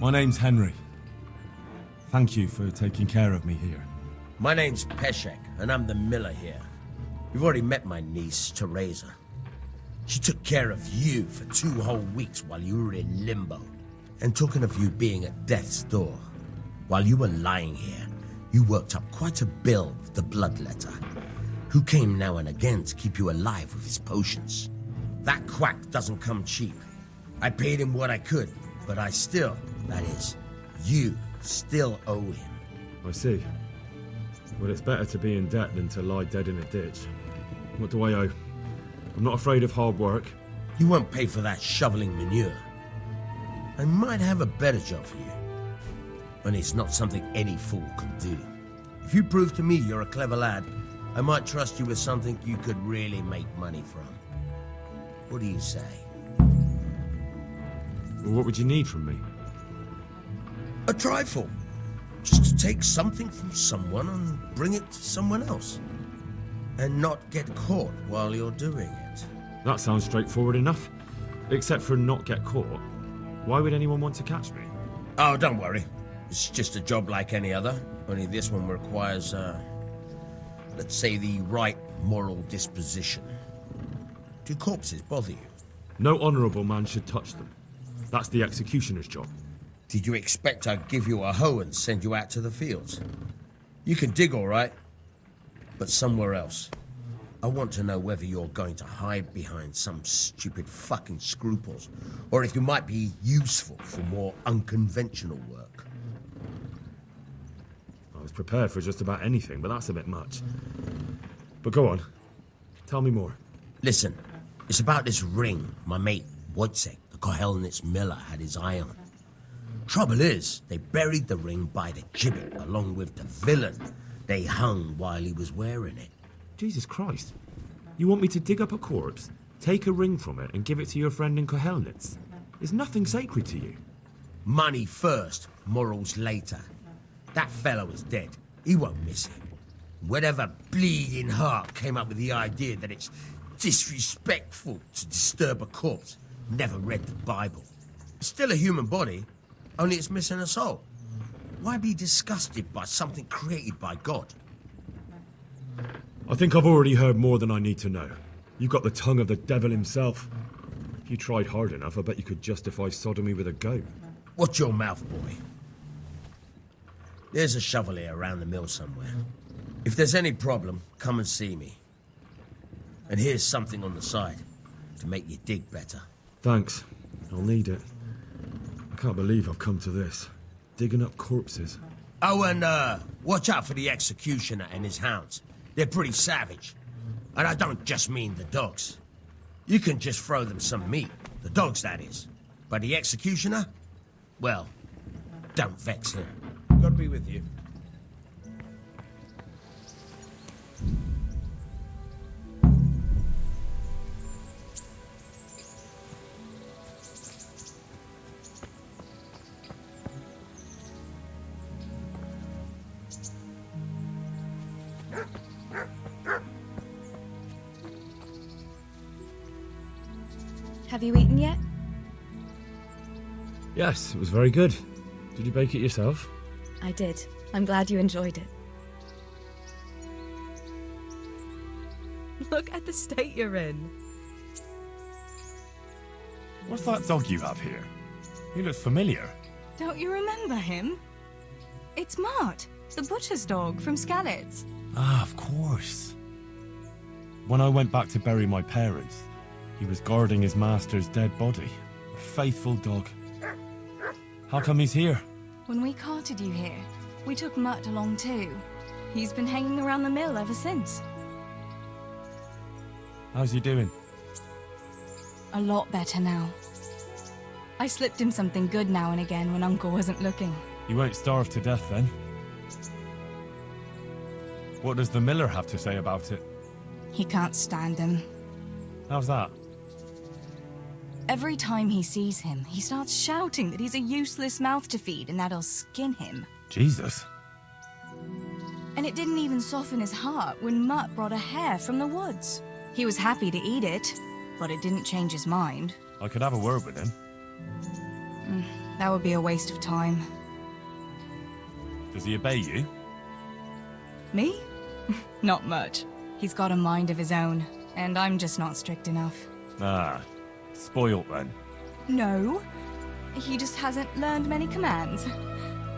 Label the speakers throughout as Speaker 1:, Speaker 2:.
Speaker 1: My name's Henry. Thank you for taking care of me here.
Speaker 2: My name's Peshek, and I'm the miller here. You've already met my niece, Teresa. She took care of you for 2 whole weeks while you were in limbo. And talking of you being at death's door, while you were lying here, you worked up quite a bill with the bloodletter, who came now and again to keep you alive with his potions. That quack doesn't come cheap. I paid him what I could, but I still, that is, you still owe him.
Speaker 1: I see. Well, it's better to be in debt than to lie dead in a ditch. What do I owe? I'm not afraid of hard work.
Speaker 2: You won't pay for that shoveling manure. I might have a better job for you. And it's not something any fool can do. If you prove to me you're a clever lad, I might trust you with something you could really make money from. What do you say?
Speaker 1: Well, what would you need from me?
Speaker 2: A trifle. Just to take something from someone and bring it to someone else. And not get caught while you're doing it.
Speaker 1: That sounds straightforward enough. Except for not get caught. Why would anyone want to catch me?
Speaker 2: Oh, don't worry. It's just a job like any other. Only this one requires, let's say, the right moral disposition. Do corpses bother you?
Speaker 1: No honourable man should touch them. That's the executioner's job.
Speaker 2: Did you expect I'd give you a hoe and send you out to the fields? You can dig all right, but somewhere else. I want to know whether you're going to hide behind some stupid fucking scruples, or if you might be useful for more unconventional work.
Speaker 1: I was prepared for just about anything, but that's a bit much. But go on. Tell me more.
Speaker 2: Listen, it's about this ring my mate Wojciech, the Kohelnitz miller, had his eye on. Trouble is, they buried the ring by the gibbet along with the villain they hung while he was wearing it.
Speaker 1: Jesus Christ. You want me to dig up a corpse, take a ring from it, and give it to your friend in Kohelnitz? Is nothing sacred to you?
Speaker 2: Money first, morals later. That fellow is dead. He won't miss it. Whatever bleeding heart came up with the idea that it's disrespectful to disturb a corpse never read the Bible. It's still a human body, only it's missing a soul. Why be disgusted by something created by God?
Speaker 1: I think I've already heard more than I need to know. You've got the tongue of the devil himself. If you tried hard enough, I bet you could justify sodomy with a goat.
Speaker 2: Watch your mouth, boy. There's a shovel here around the mill somewhere. If there's any problem, come and see me. And here's something on the side to make you dig better.
Speaker 1: Thanks. I'll need it. I can't believe I've come to this. Digging up corpses.
Speaker 2: Oh, and watch out for the executioner and his hounds. They're pretty savage. And I don't just mean the dogs. You can just throw them some meat. The dogs, that is. But the executioner? Well, don't vex him. God be with you.
Speaker 3: Have you eaten yet?
Speaker 1: Yes, it was very good. Did you bake it yourself?
Speaker 3: I did. I'm glad you enjoyed it. Look at the state you're in.
Speaker 4: What's that dog you have here? He looks familiar.
Speaker 3: Don't you remember him? It's Mart, the butcher's dog from Skalitz.
Speaker 4: Ah, of course. When I went back to bury my parents, he was guarding his master's dead body. A faithful dog. How come he's here?
Speaker 3: When we carted you here, we took Mutt along too. He's been hanging around the mill ever since.
Speaker 4: How's he doing?
Speaker 3: A lot better now. I slipped him something good now and again when Uncle wasn't looking.
Speaker 4: He won't starve to death then. What does the miller have to say about it?
Speaker 3: He can't stand him.
Speaker 4: How's that?
Speaker 3: Every time he sees him, he starts shouting that he's a useless mouth to feed and that he'll skin him.
Speaker 4: Jesus.
Speaker 3: And it didn't even soften his heart when Mutt brought a hare from the woods. He was happy to eat it, but it didn't change his mind.
Speaker 4: I could have a word with him.
Speaker 3: That would be a waste of time.
Speaker 4: Does he obey you?
Speaker 3: Me? Not much. He's got a mind of his own, and I'm just not strict enough.
Speaker 4: Ah, spoilt then.
Speaker 3: No. He just hasn't learned many commands.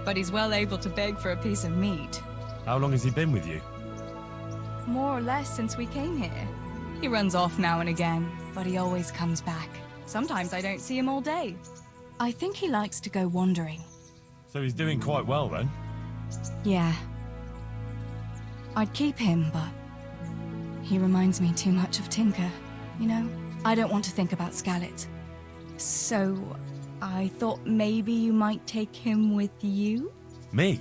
Speaker 3: But he's well able to beg for a piece of meat.
Speaker 4: How long has he been with you?
Speaker 3: More or less since we came here. He runs off now and again, but he always comes back. Sometimes I don't see him all day. I think he likes to go wandering.
Speaker 4: So he's doing quite well then?
Speaker 3: Yeah. I'd keep him, but he reminds me too much of Tinker, you know? I don't want to think about Skalitz. So, I thought maybe you might take him with you?
Speaker 4: Me?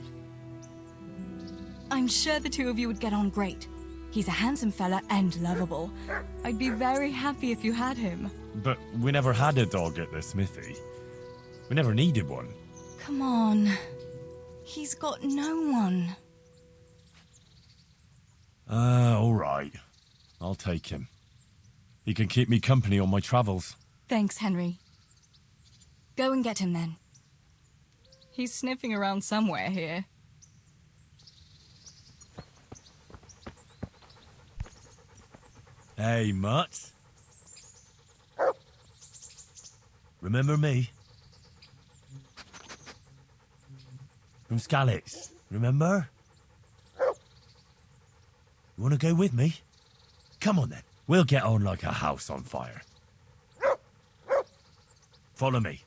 Speaker 3: I'm sure the two of you would get on great. He's a handsome fella and lovable. I'd be very happy if you had him.
Speaker 4: But we never had a dog at the smithy. We never needed one.
Speaker 3: Come on. He's got no one.
Speaker 4: All right. I'll take him. He can keep me company on my travels.
Speaker 3: Thanks, Henry. Go and get him then. He's sniffing around somewhere here.
Speaker 4: Hey, Mutt. Remember me? From Skalitz, remember? You want to go with me? Come on then. We'll get on like a house on fire. Follow me.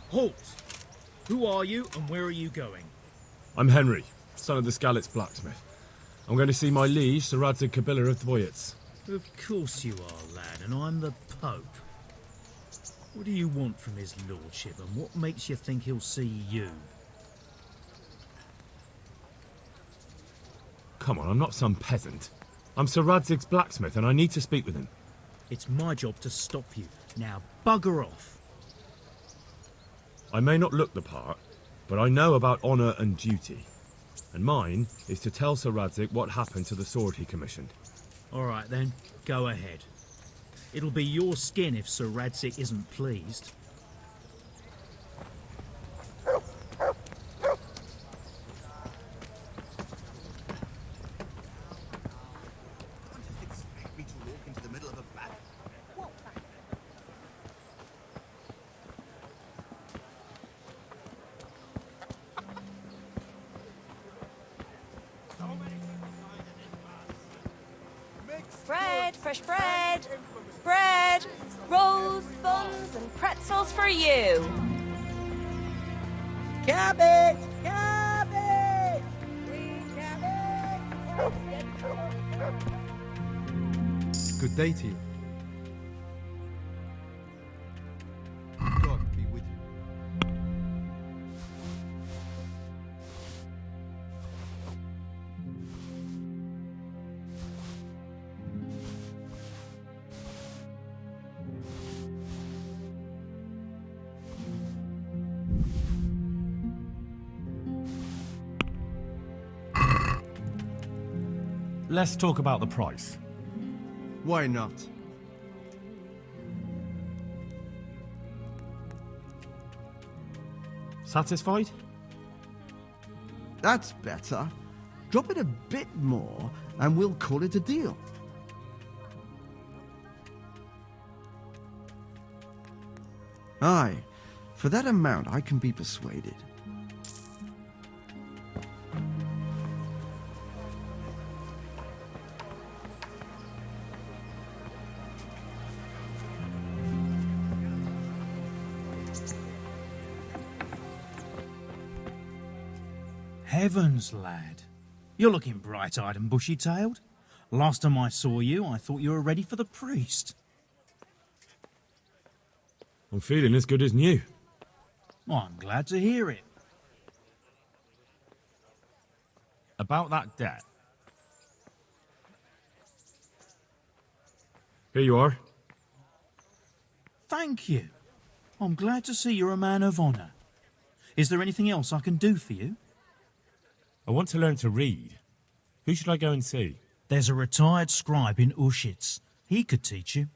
Speaker 5: Halt! Who are you and where are you going?
Speaker 1: I'm Henry, son of the Skalitz blacksmith. I'm going to see my liege, Sir Radzig Kabila of Dvoyitz.
Speaker 5: Of course you are, lad, and I'm the Pope. What do you want from his lordship, and what makes you think he'll see you?
Speaker 1: Come on, I'm not some peasant. I'm Sir Radzig's blacksmith, and I need to speak with him.
Speaker 5: It's my job to stop you. Now bugger off.
Speaker 1: I may not look the part, but I know about honour and duty. And mine is to tell Sir Radzig what happened to the sword he commissioned.
Speaker 5: All right then, go ahead. It'll be your skin if Sir Radzig isn't pleased.
Speaker 6: Bread, fresh bread, bread, rolls, buns, and pretzels for you.
Speaker 2: Cabbage! Cabbage! Green cabbage!
Speaker 7: Good day to you. God be with you.
Speaker 4: Let's talk about the price.
Speaker 7: Why not?
Speaker 4: Satisfied?
Speaker 7: That's better. Drop it a bit more and we'll call it a deal. Aye, for that amount I can be persuaded.
Speaker 5: Heavens, lad. You're looking bright-eyed and bushy-tailed. Last time I saw you, I thought you were ready for the priest.
Speaker 1: I'm feeling as good as new.
Speaker 5: I'm glad to hear it.
Speaker 4: About that debt.
Speaker 1: Here you are.
Speaker 5: Thank you. I'm glad to see you're a man of honour. Is there anything else I can do for you?
Speaker 4: I want to learn to read. Who should I go and see?
Speaker 5: There's a retired scribe in Ushitz. He could teach you.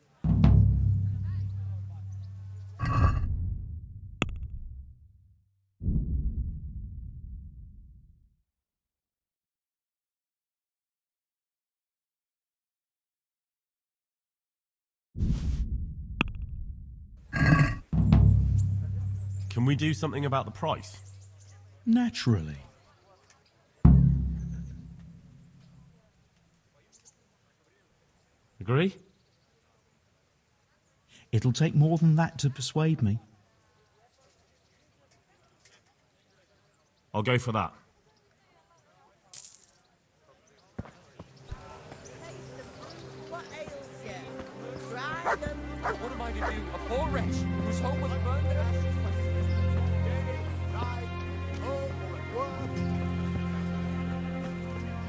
Speaker 8: Can we do something about the price?
Speaker 5: Naturally.
Speaker 4: Agree?
Speaker 5: It'll take more than that to persuade me.
Speaker 4: I'll go for that.
Speaker 9: What am I to do? A poor wretch whose home was burned to ashes.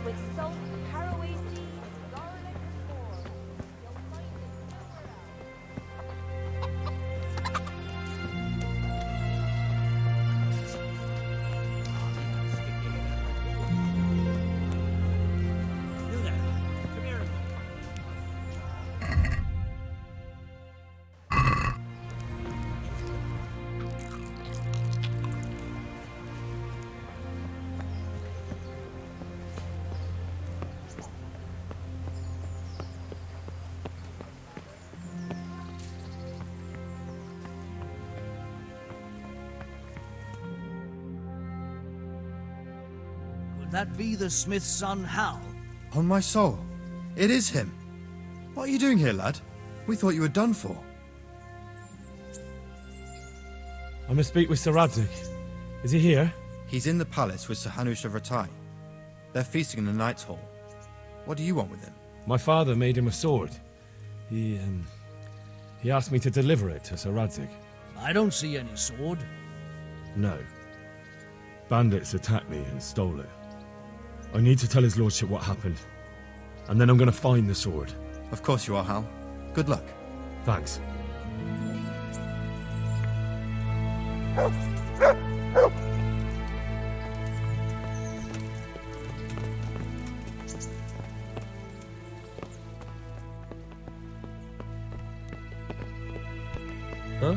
Speaker 6: With salt, caraway seeds, garlic, and more. You'll find it
Speaker 10: That be the smith's son, Hal?
Speaker 11: On my soul, it is him. What are you doing here, lad? We thought you were done for.
Speaker 1: I must speak with Sir Radzig. Is he here?
Speaker 11: He's in the palace with Sir Hanush of Ratai. They're feasting in the Knight's Hall. What do you want with him?
Speaker 1: My father made him a sword. He asked me to deliver it to Sir Radzig.
Speaker 10: I don't see any sword.
Speaker 1: No. Bandits attacked me and stole it. I need to tell his lordship what happened. And then I'm going to find the sword.
Speaker 11: Of course you are, Hal. Good luck.
Speaker 1: Thanks.
Speaker 9: Huh?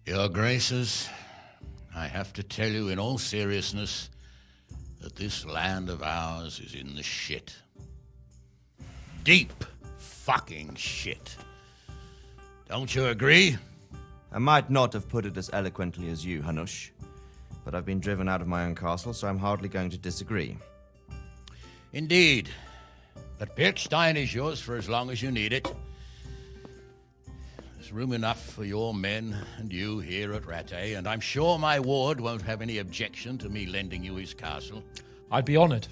Speaker 12: Your Graces, I have to tell you in all seriousness that this land of ours is in the shit. Deep fucking shit. Don't you agree?
Speaker 7: I might not have put it as eloquently as you, Hanush, but I've been driven out of my own castle, so I'm hardly going to disagree.
Speaker 12: Indeed. But Pirkstein is yours for as long as you need it. There's room enough for your men and you here at Rattay, and I'm sure my ward won't have any objection to me lending you his castle.
Speaker 9: I'd be honoured.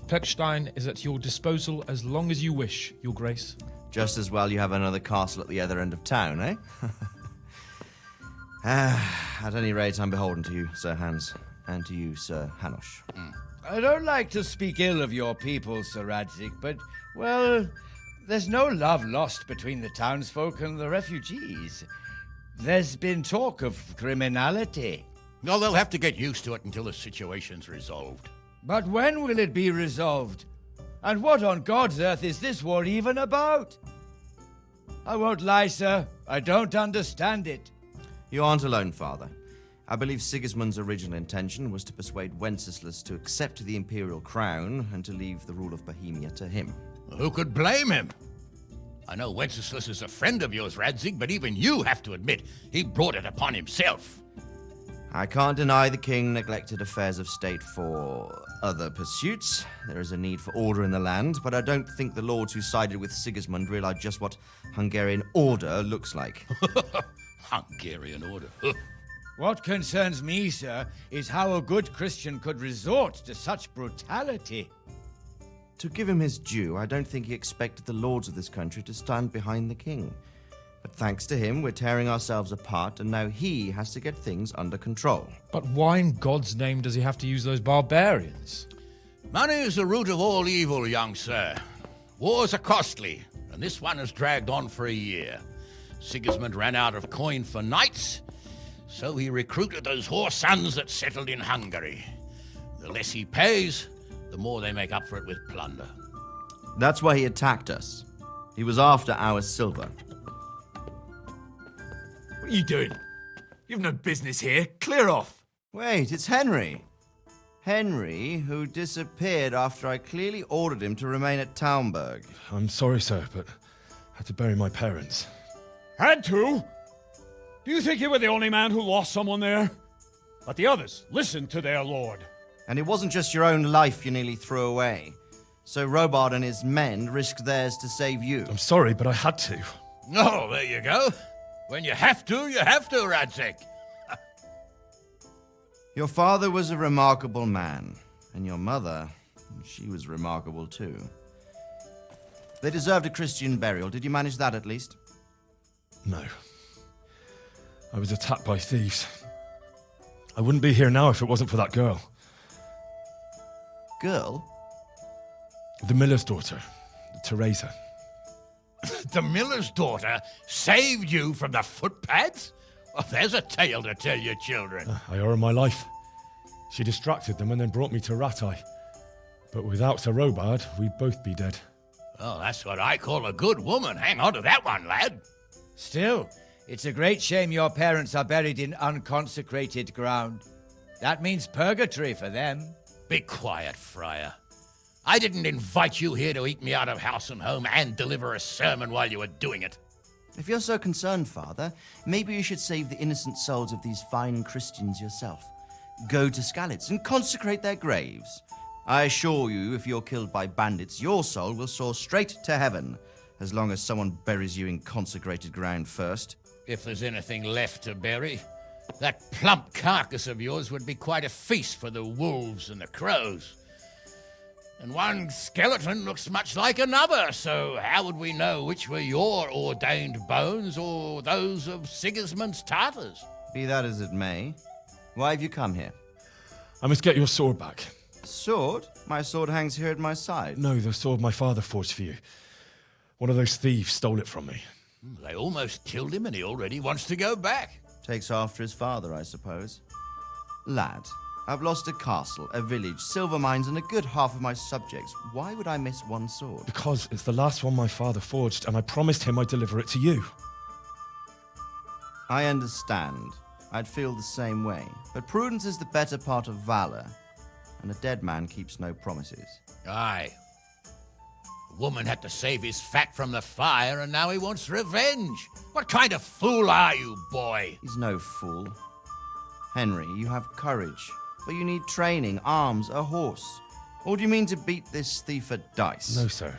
Speaker 9: Pirkstein is at your disposal as long as you wish, Your Grace.
Speaker 7: Just as well you have another castle at the other end of town, eh? At any rate, I'm beholden to you, Sir Hans, and to you, Sir Hanush.
Speaker 13: I don't like to speak ill of your people, Sir Radzig, but, well, there's no love lost between the townsfolk and the refugees. There's been talk of criminality.
Speaker 12: Well, they'll have to get used to it until the situation's resolved.
Speaker 13: But when will it be resolved? And what on God's earth is this war even about? I won't lie, sir. I don't understand it.
Speaker 7: You aren't alone, Father. I believe Sigismund's original intention was to persuade Wenceslas to accept the imperial crown and to leave the rule of Bohemia to him.
Speaker 12: Who could blame him? I know Wenceslas is a friend of yours, Radzig, but even you have to admit he brought it upon himself.
Speaker 7: I can't deny the king neglected affairs of state for other pursuits. There is a need for order in the land, but I don't think the lords who sided with Sigismund realized just what Hungarian order looks like.
Speaker 12: Hungarian order?
Speaker 13: What concerns me, sir, is how a good Christian could resort to such brutality.
Speaker 7: To give him his due, I don't think he expected the lords of this country to stand behind the king. But thanks to him, we're tearing ourselves apart, and now he has to get things under control.
Speaker 9: But why in God's name does he have to use those barbarians?
Speaker 12: Money is the root of all evil, young sir. Wars are costly, and this one has dragged on for a year. Sigismund ran out of coin for knights, so he recruited those whore sons that settled in Hungary. The less he pays, the more they make up for it with plunder.
Speaker 7: That's why he attacked us. He was after our silver.
Speaker 14: What are you doing? You've no business here. Clear off.
Speaker 7: Wait, it's Henry. Henry, who disappeared after I clearly ordered him to remain at Taunberg.
Speaker 1: I'm sorry, sir, but I had to bury my parents.
Speaker 15: Had to? Do you think you were the only man who lost someone there? But the others listened to their lord.
Speaker 7: And it wasn't just your own life you nearly threw away. So Robard and his men risked theirs to save you.
Speaker 1: I'm sorry, but I had to.
Speaker 12: Oh, there you go. When you have to, Radzig.
Speaker 7: Your father was a remarkable man, and your mother, she was remarkable too. They deserved a Christian burial. Did you manage that at least?
Speaker 1: No. I was attacked by thieves. I wouldn't be here now if it wasn't for that girl.
Speaker 7: Girl?
Speaker 1: The miller's daughter, Teresa.
Speaker 12: The miller's daughter saved you from the footpads? Well, there's a tale to tell your children.
Speaker 1: I owe her my life. She distracted them and then brought me to Rattay. But without Sir Robard, we'd both be dead.
Speaker 12: Oh, that's what I call a good woman. Hang on to that one, lad.
Speaker 13: Still, it's a great shame your parents are buried in unconsecrated ground. That means purgatory for them.
Speaker 12: Be quiet, Friar. I didn't invite you here to eat me out of house and home and deliver a sermon while you were doing it.
Speaker 7: If you're so concerned, Father, maybe you should save the innocent souls of these fine Christians yourself. Go to Skalitz and consecrate their graves. I assure you, if you're killed by bandits, your soul will soar straight to heaven, as long as someone buries you in consecrated ground first.
Speaker 12: If there's anything left to bury, that plump carcass of yours would be quite a feast for the wolves and the crows. And one skeleton looks much like another, so how would we know which were your ordained bones or those of Sigismund's Tartars?
Speaker 7: Be that as it may, why have you come here?
Speaker 1: I must get your sword back.
Speaker 7: Sword? My sword hangs here at my side.
Speaker 1: No, the sword my father forged for you. One of those thieves stole it from me.
Speaker 12: They almost killed him and he already wants to go back.
Speaker 7: Takes after his father, I suppose. Lad, I've lost a castle, a village, silver mines, and a good half of my subjects. Why would I miss one sword?
Speaker 9: Because it's the last one my father forged, and I promised him I'd deliver it to you.
Speaker 7: I understand. I'd feel the same way. But prudence is the better part of valor, and a dead man keeps no promises.
Speaker 12: Aye. The woman had to save his fat from the fire, and now he wants revenge. What kind of fool are you, boy?
Speaker 7: He's no fool. Henry, you have courage, but you need training, arms, a horse. Or do you mean to beat this thief at dice?
Speaker 9: No, sir.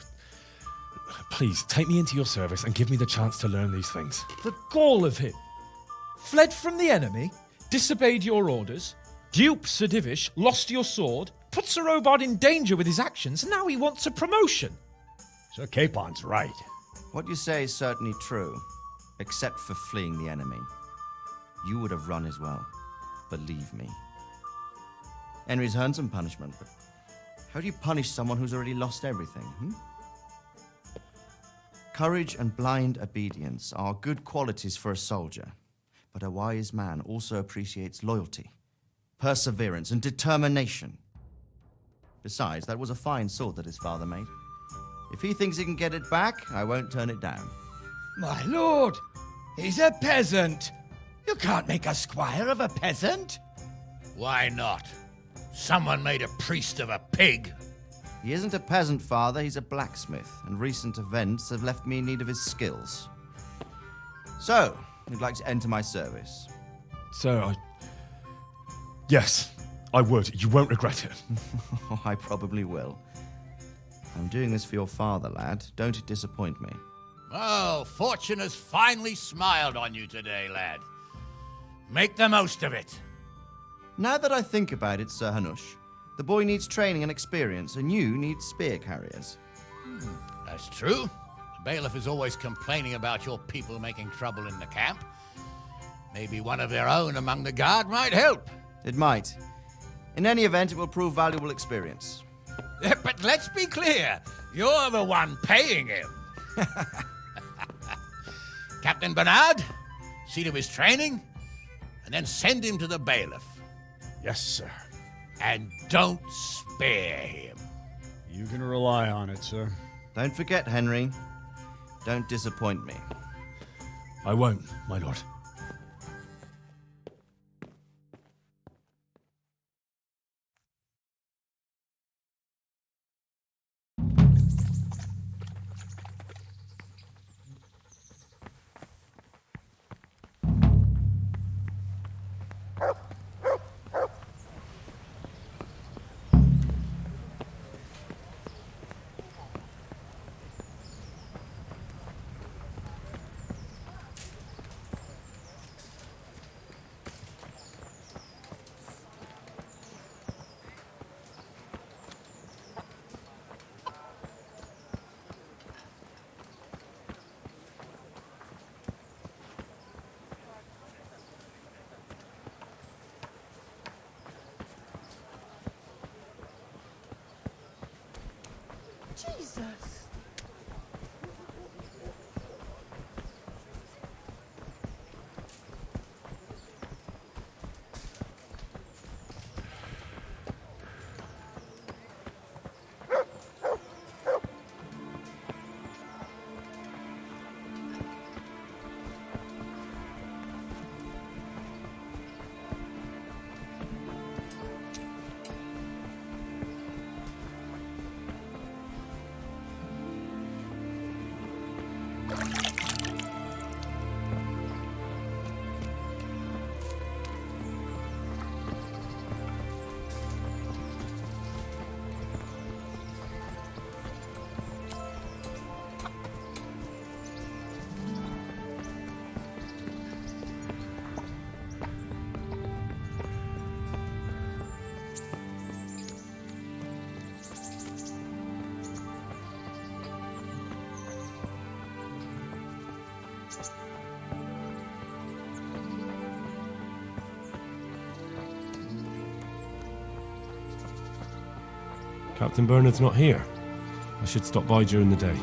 Speaker 9: Please, take me into your service and give me the chance to learn these things.
Speaker 16: The gall of him. Fled from the enemy, disobeyed your orders, duped Sir Divish, lost your sword, put Sir Robard in danger with his actions, and now he wants a promotion.
Speaker 15: Sir Capon's right.
Speaker 7: What you say is certainly true, except for fleeing the enemy. You would have run as well, believe me. Henry's earned some punishment, but how do you punish someone who's already lost everything, Courage and blind obedience are good qualities for a soldier, but a wise man also appreciates loyalty, perseverance, and determination. Besides, that was a fine sword that his father made. If he thinks he can get it back, I won't turn it down.
Speaker 13: My lord, he's a peasant. You can't make a squire of a peasant.
Speaker 12: Why not? Someone made a priest of a pig.
Speaker 7: He isn't a peasant, father, he's a blacksmith, and recent events have left me in need of his skills. So, you'd like to enter my service?
Speaker 9: Sir, Yes, I would. You won't regret it.
Speaker 7: I probably will. I'm doing this for your father, lad. Don't disappoint me.
Speaker 12: Oh, fortune has finally smiled on you today, lad. Make the most of it.
Speaker 7: Now that I think about it, Sir Hanush, the boy needs training and experience, and you need spear carriers.
Speaker 12: That's true. The bailiff is always complaining about your people making trouble in the camp. Maybe one of their own among the guard might help.
Speaker 7: It might. In any event, it will prove valuable experience.
Speaker 12: But let's be clear, you're the one paying him. Captain Bernard, see to his training, and then send him to the bailiff.
Speaker 15: Yes, sir.
Speaker 12: And don't spare him.
Speaker 15: You can rely on it, sir.
Speaker 7: Don't forget, Henry. Don't disappoint me.
Speaker 9: I won't, my lord.
Speaker 6: Jesus!
Speaker 4: Captain Bernard's not here. I should stop by during the day.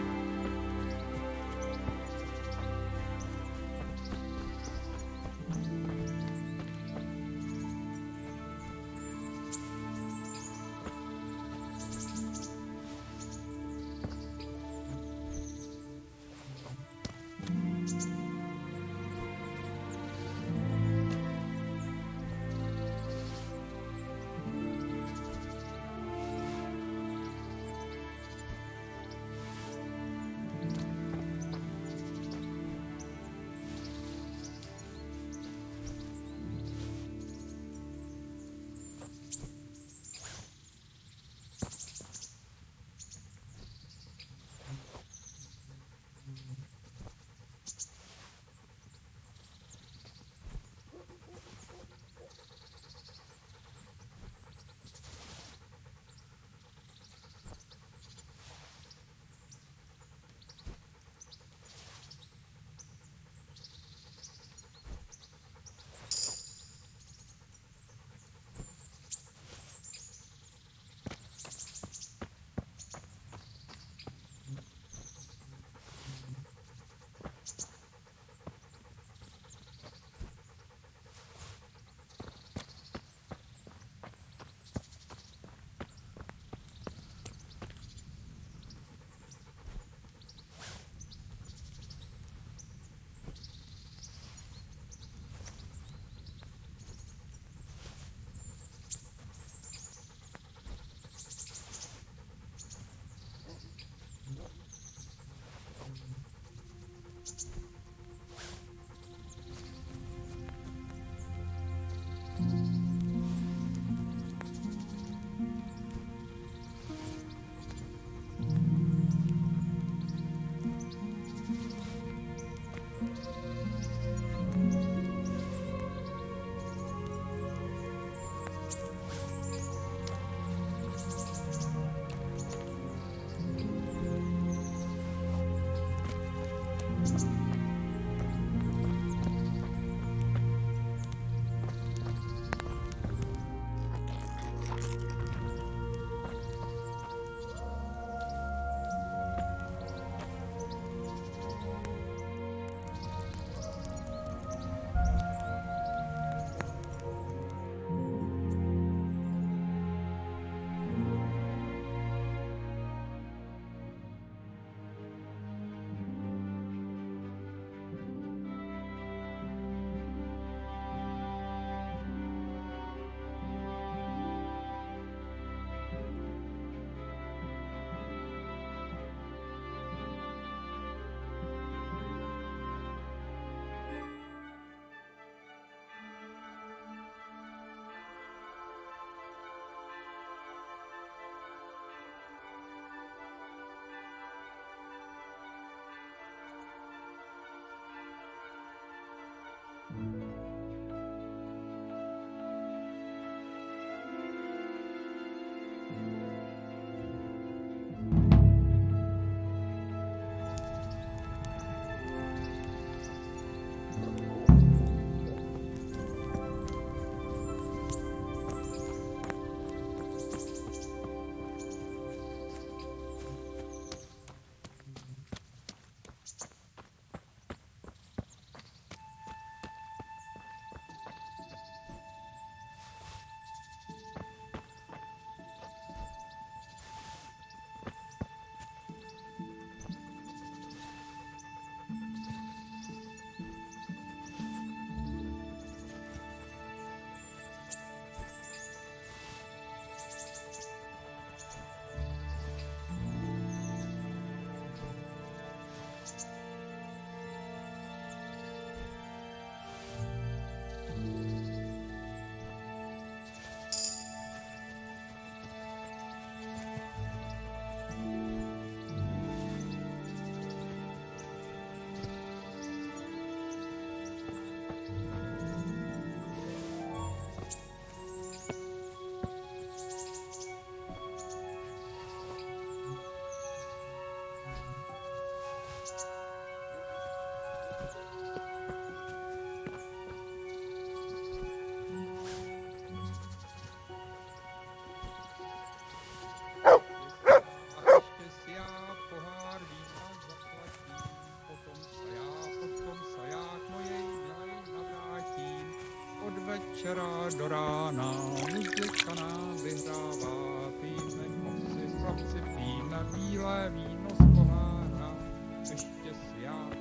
Speaker 17: večera do rána, muzika nám vyhrává, píme nosy, chlapci píme, bílé víno z pohára, ještě sják,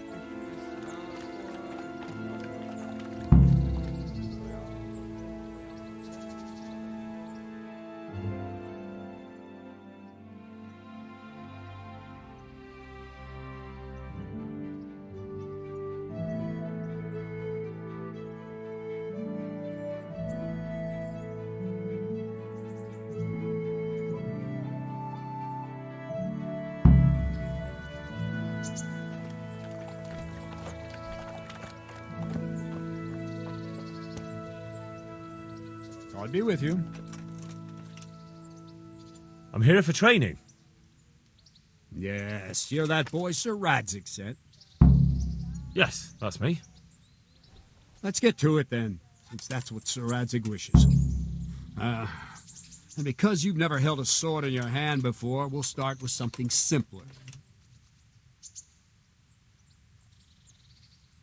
Speaker 15: I'll be with you.
Speaker 1: I'm here for training.
Speaker 15: Yes, you're that boy Sir Radzig sent.
Speaker 1: Yes, that's me.
Speaker 15: Let's get to it then, since that's what Sir Radzig wishes. And because you've never held a sword in your hand before, we'll start with something simpler.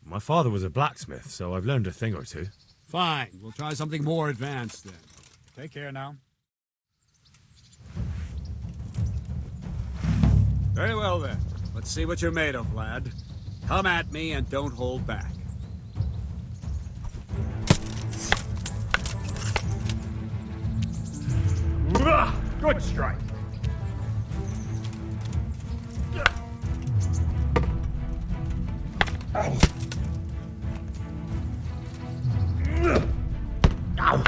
Speaker 1: My father was a blacksmith, so I've learned a thing or two.
Speaker 15: Fine, we'll try something more advanced then. Take care now. Very well then. Let's see what you're made of, lad. Come at me and don't hold back. Good strike.
Speaker 2: Ow.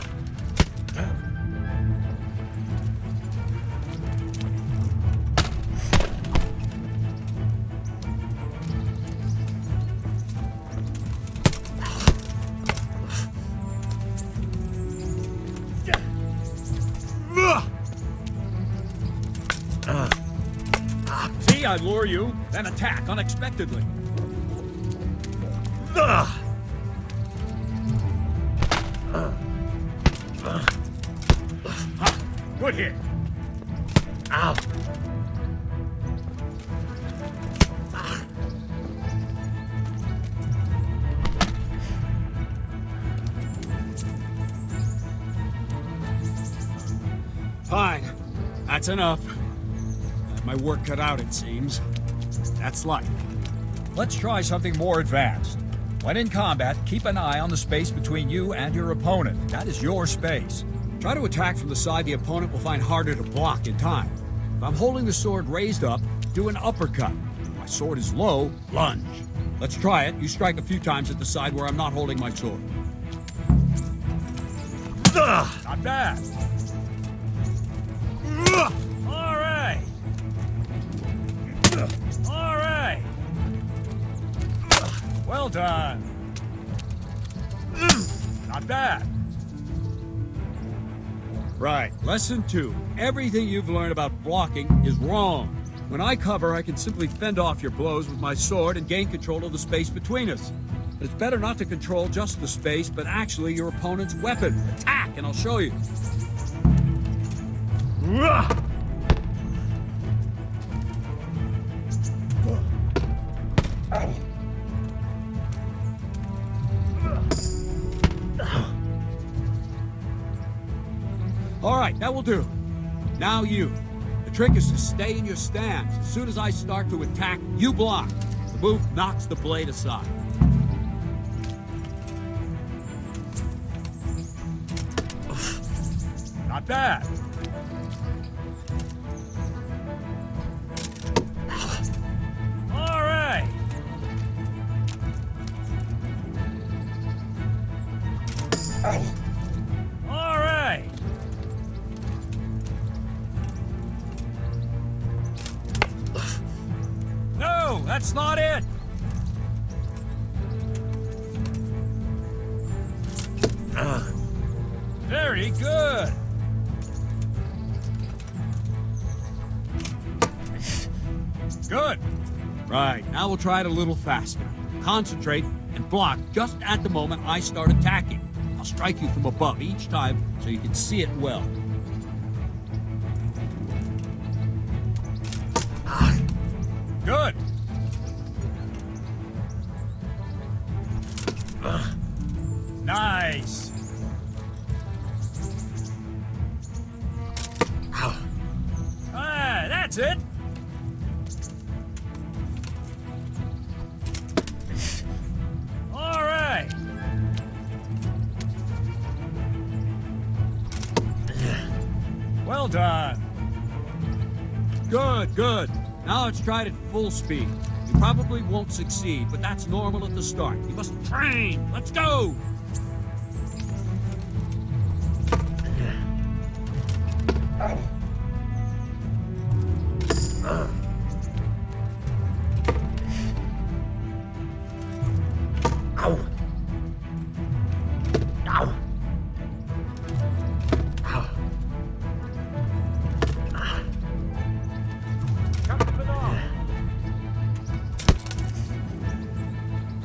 Speaker 15: See, I lure you, then attack unexpectedly. Good hit.
Speaker 2: Ow.
Speaker 15: Fine. That's enough. Had my work cut out, it seems. That's life.
Speaker 18: Let's try something more advanced. When in combat, keep an eye on the space between you and your opponent. That is your space.
Speaker 15: Try to attack from the side the opponent will find harder to block in time. If I'm holding the sword raised up, do an uppercut. If my sword is low, lunge. Let's try it. You strike a few times at the side where I'm not holding my sword.
Speaker 18: Not bad. All right. All right. Well done. Not bad.
Speaker 15: Right. Lesson 2. Everything you've learned about blocking is wrong. When I cover, I can simply fend off your blows with my sword and gain control of the space between us. But it's better not to control just the space, but actually your opponent's weapon. Attack, and I'll show you. All right, that will do. Now you. The trick is to stay in your stance. As soon as I start to attack, you block. The move knocks the blade aside.
Speaker 18: Not bad. All right. All right. No, that's not it. Very good. Good.
Speaker 15: Right, now we'll try it a little faster. Concentrate and block just at the moment I start attacking. I'll strike you from above each time so you can see it well.
Speaker 18: Good. Nice. Ah, that's it. All right. Well done.
Speaker 15: Good, good. Now let's try it at full speed. You probably won't succeed, but that's normal at the start. You must train. Let's go!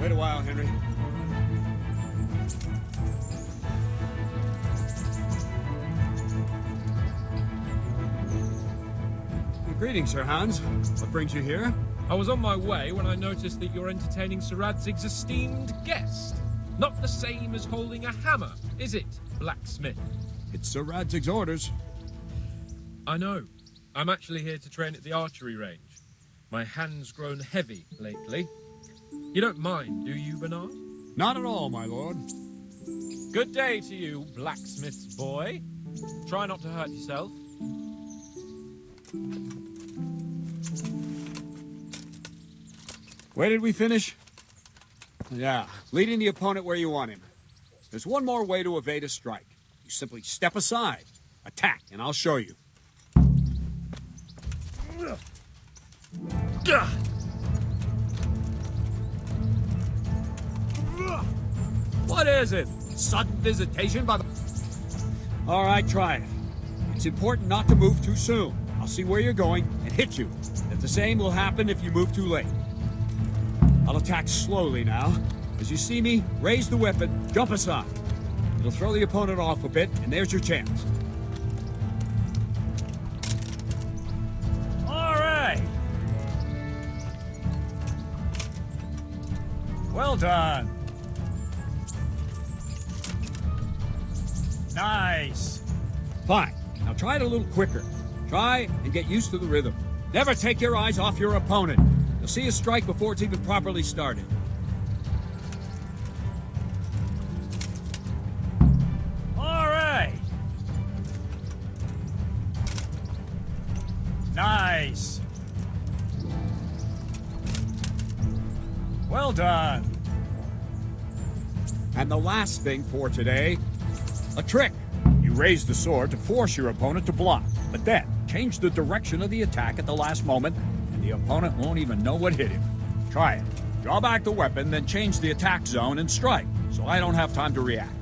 Speaker 15: Wait a while, Henry. Greetings, Sir Hans. What brings you here?
Speaker 9: I was on my way when I noticed that you're entertaining Sir Radzig's esteemed guest. Not the same as holding a hammer, is it, blacksmith?
Speaker 15: It's Sir Radzig's orders.
Speaker 9: I know. I'm actually here to train at the archery range. My hand's grown heavy lately. You don't mind, do you, Bernard?
Speaker 15: Not at all, my lord.
Speaker 9: Good day to you, blacksmith's boy. Try not to hurt yourself.
Speaker 15: Where did we finish? Yeah, leading the opponent where you want him. There's one more way to evade a strike. You simply step aside, attack, and I'll show you. What is it? Sudden visitation by the... All right, try it. It's important not to move too soon. I'll see where you're going and hit you. If the same will happen if you move too late. I'll attack slowly now. As you see me, raise the weapon, jump aside. It'll throw the opponent off a bit, and there's your chance. All right. Well done. Nice. Fine. Now try it a little quicker. Try and get used to the rhythm. Never take your eyes off your opponent. You'll see a strike before it's even properly started. All right. Nice. Well done. And the last thing for today, a trick. You raise the sword to force your opponent to block, but then change the direction of the attack at the last moment, and the opponent won't even know what hit him. Try it. Draw back the weapon, then change the attack zone and strike, so I don't have time to react.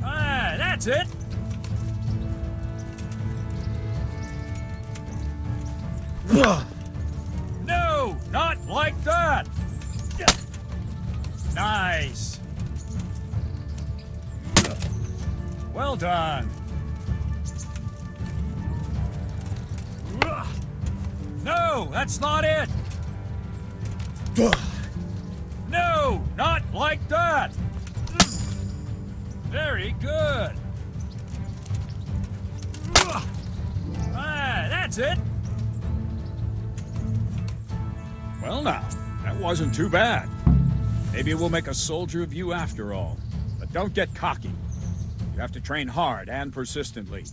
Speaker 15: Ah, that's it. No, not like that. Nice. Well done. No, that's not it. No, not like that. Very good. Ah, that's it. Well now, that wasn't too bad. Maybe we'll make a soldier of you after all. But don't get cocky. You have to train hard and persistently.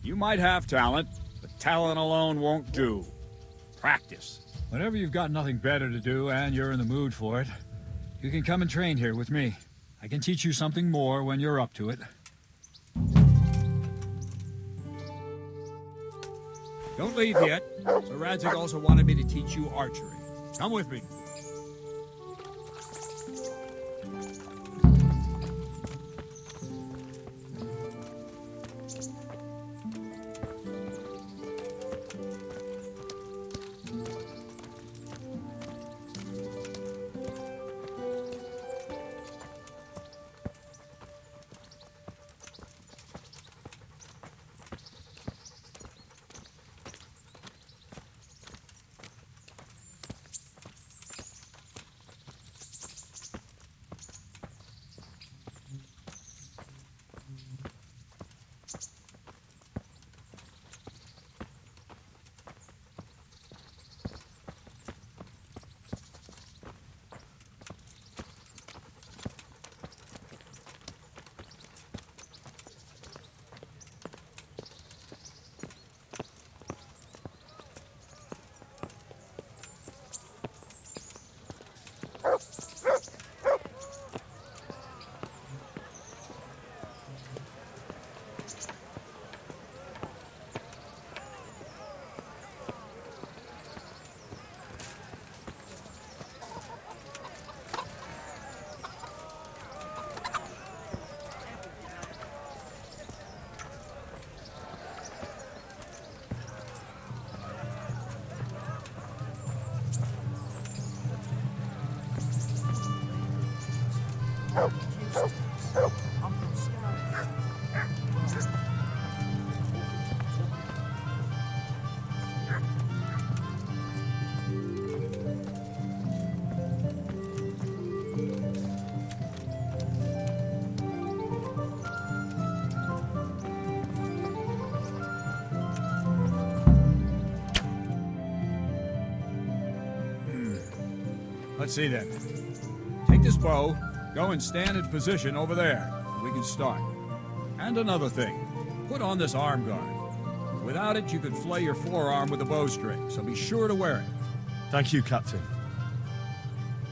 Speaker 15: You might have talent, but talent alone won't do. Practice. Whenever you've got nothing better to do and you're in the mood for it, you can come and train here with me. I can teach you something more when you're up to it. Don't leave yet. Sir Radzig also wanted me to teach you archery. Come with me. Let's see then. Take this bow, go and stand in position over there. We can start. And another thing, put on this arm guard. Without it, you could flay your forearm with a bowstring, so be sure to wear it.
Speaker 4: Thank you, Captain.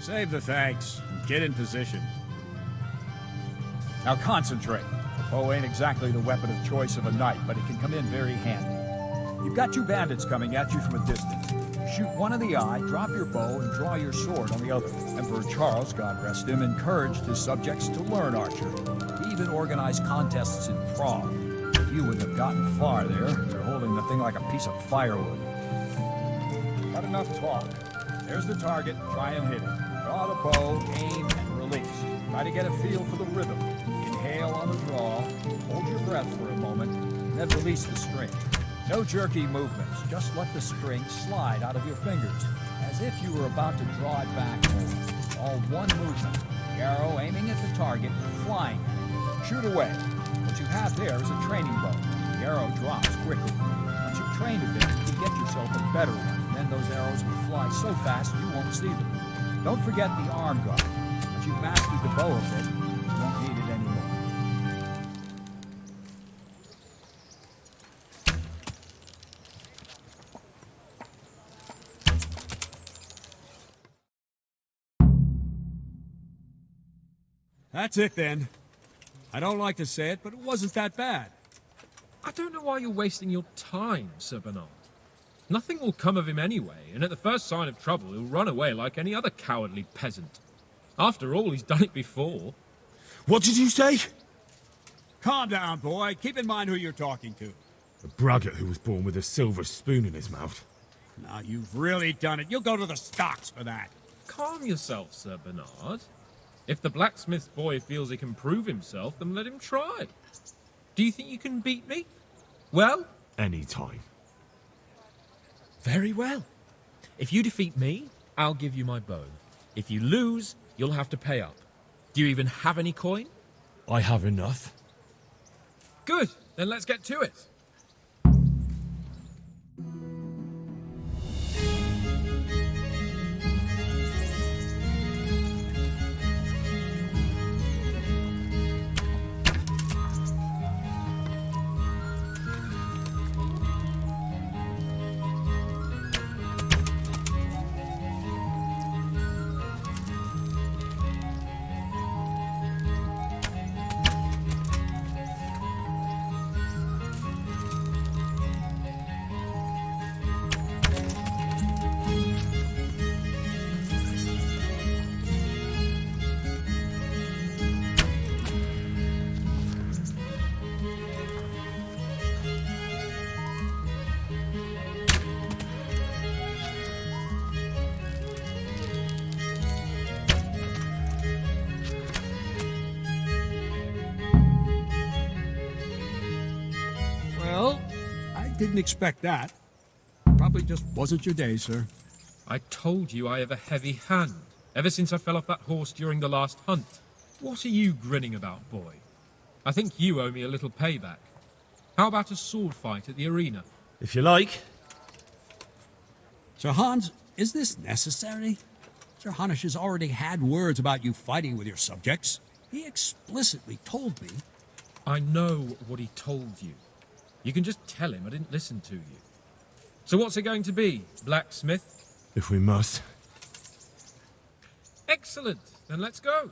Speaker 15: Save the thanks. Get in position. Now concentrate. The bow ain't exactly the weapon of choice of a knight, but it can come in very handy. You've got two bandits coming at you from a distance. Shoot one in the eye, drop your bow, and draw your sword on the other. Emperor Charles, God rest him, encouraged his subjects to learn archery. He even organized contests in Prague. But you wouldn't have gotten far there. You're holding the thing like a piece of firewood. Not enough talk.
Speaker 18: There's the target. Try and hit it. Draw the bow, aim, and release. Try to get a feel for the rhythm. Inhale on the draw, hold your breath for a moment, and then release the string. No jerky movements. Just let the string slide out of your fingers, as if you were about to draw it back home. All one movement. The arrow aiming at the target, flying at it. Shoot away. What you have there is a training bow. The arrow drops quickly. Once you've trained a bit, you can get yourself a better one. Then those arrows will fly so fast you won't see them. Don't forget the arm guard. Once you've mastered the bow a bit, you won't need it anymore.
Speaker 15: That's it then. I don't like to say it, but it wasn't that bad.
Speaker 9: I don't know why you're wasting your time, Sir Bernard. Nothing will come of him anyway, and at the first sign of trouble, he'll run away like any other cowardly peasant. After all, he's done it before.
Speaker 1: What did you say?
Speaker 15: Calm down, boy. Keep in mind who you're talking to.
Speaker 1: A braggart who was born with a silver spoon in his mouth.
Speaker 15: Now, you've really done it. You'll go to the stocks for that.
Speaker 9: Calm yourself, Sir Bernard. If the blacksmith's boy feels he can prove himself, then let him try. Do you think you can beat me? Well?
Speaker 1: Any time.
Speaker 9: Very well. If you defeat me, I'll give you my bow. If you lose, you'll have to pay up. Do you even have any coin?
Speaker 1: I have enough.
Speaker 9: Good. Then let's get to it.
Speaker 15: Didn't expect that. Probably just wasn't your day, sir.
Speaker 9: I told you I have a heavy hand, ever since I fell off that horse during the last hunt. What are you grinning about, boy? I think you owe me a little payback. How about a sword fight at the arena?
Speaker 1: If you like.
Speaker 15: Sir Hans, is this necessary? Sir Hanush has already had words about you fighting with your subjects. He explicitly told me.
Speaker 9: I know what he told you. You can just tell him I didn't listen to you. So what's it going to be, blacksmith?
Speaker 1: If we must.
Speaker 9: Excellent. Then let's go.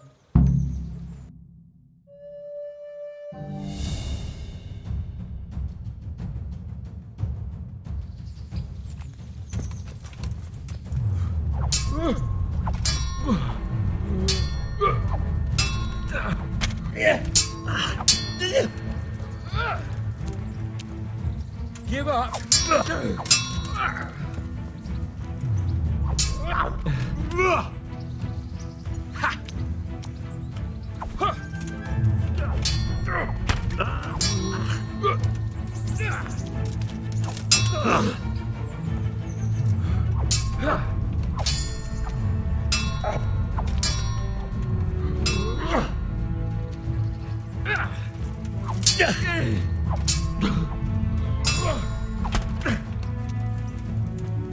Speaker 9: Give up.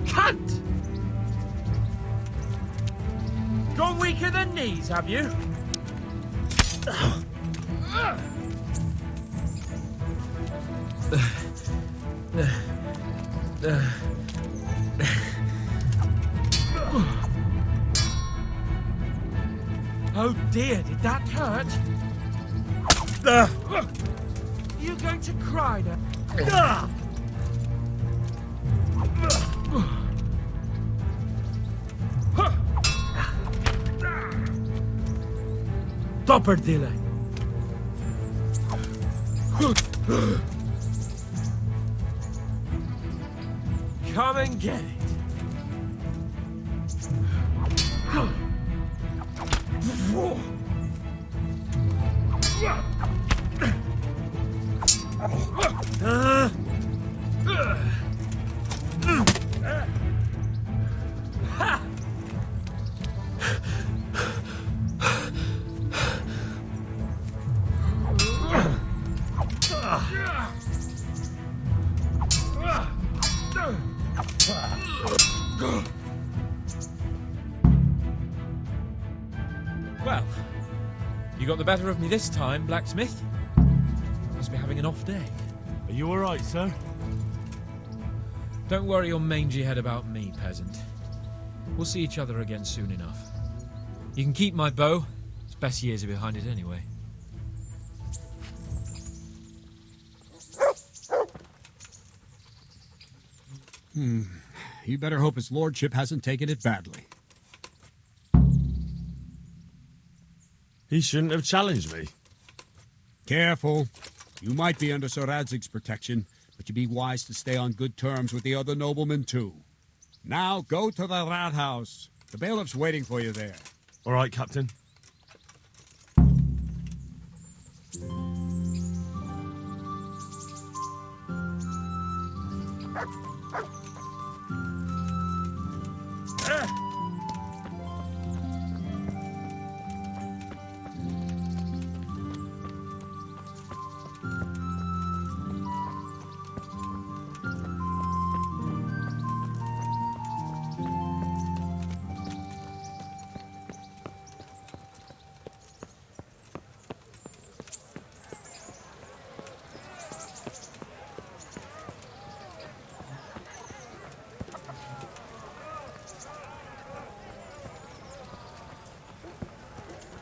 Speaker 9: Cunt! Gone weaker than knees, have you? Oh dear, did that hurt? You going to cry now? Dopper delay. Come and get it. Well, you got the better of me this time, blacksmith. I must be having an off day.
Speaker 4: Are you all right, sir?
Speaker 9: Don't worry your mangy head about me, peasant. We'll see each other again soon enough. You can keep my bow. Its best years are behind it anyway.
Speaker 15: You better hope his lordship hasn't taken it badly.
Speaker 4: He shouldn't have challenged me.
Speaker 15: Careful. You might be under Sir Radzig's protection, but you'd be wise to stay on good terms with the other noblemen, too. Now, go to the rat house. The bailiff's waiting for you there.
Speaker 4: All right, Captain.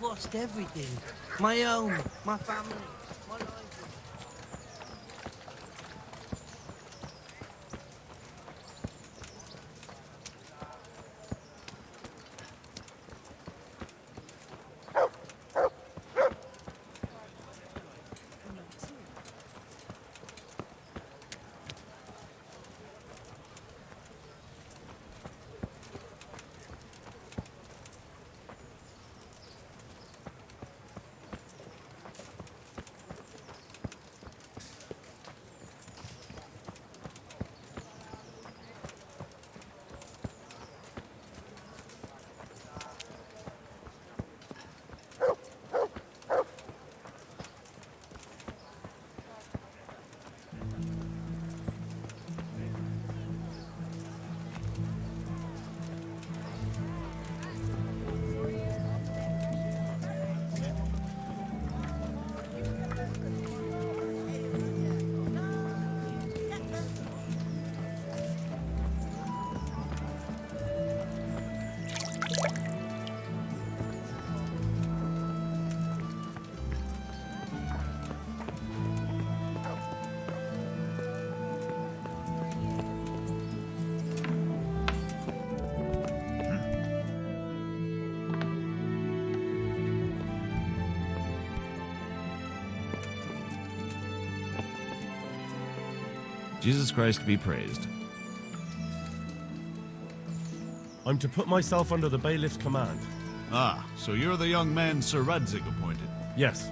Speaker 2: Lost everything. My home, my family, my life.
Speaker 19: Jesus Christ be praised.
Speaker 4: I'm to put myself under the bailiff's command.
Speaker 19: Ah, so you're the young man Sir Radzig appointed?
Speaker 4: Yes.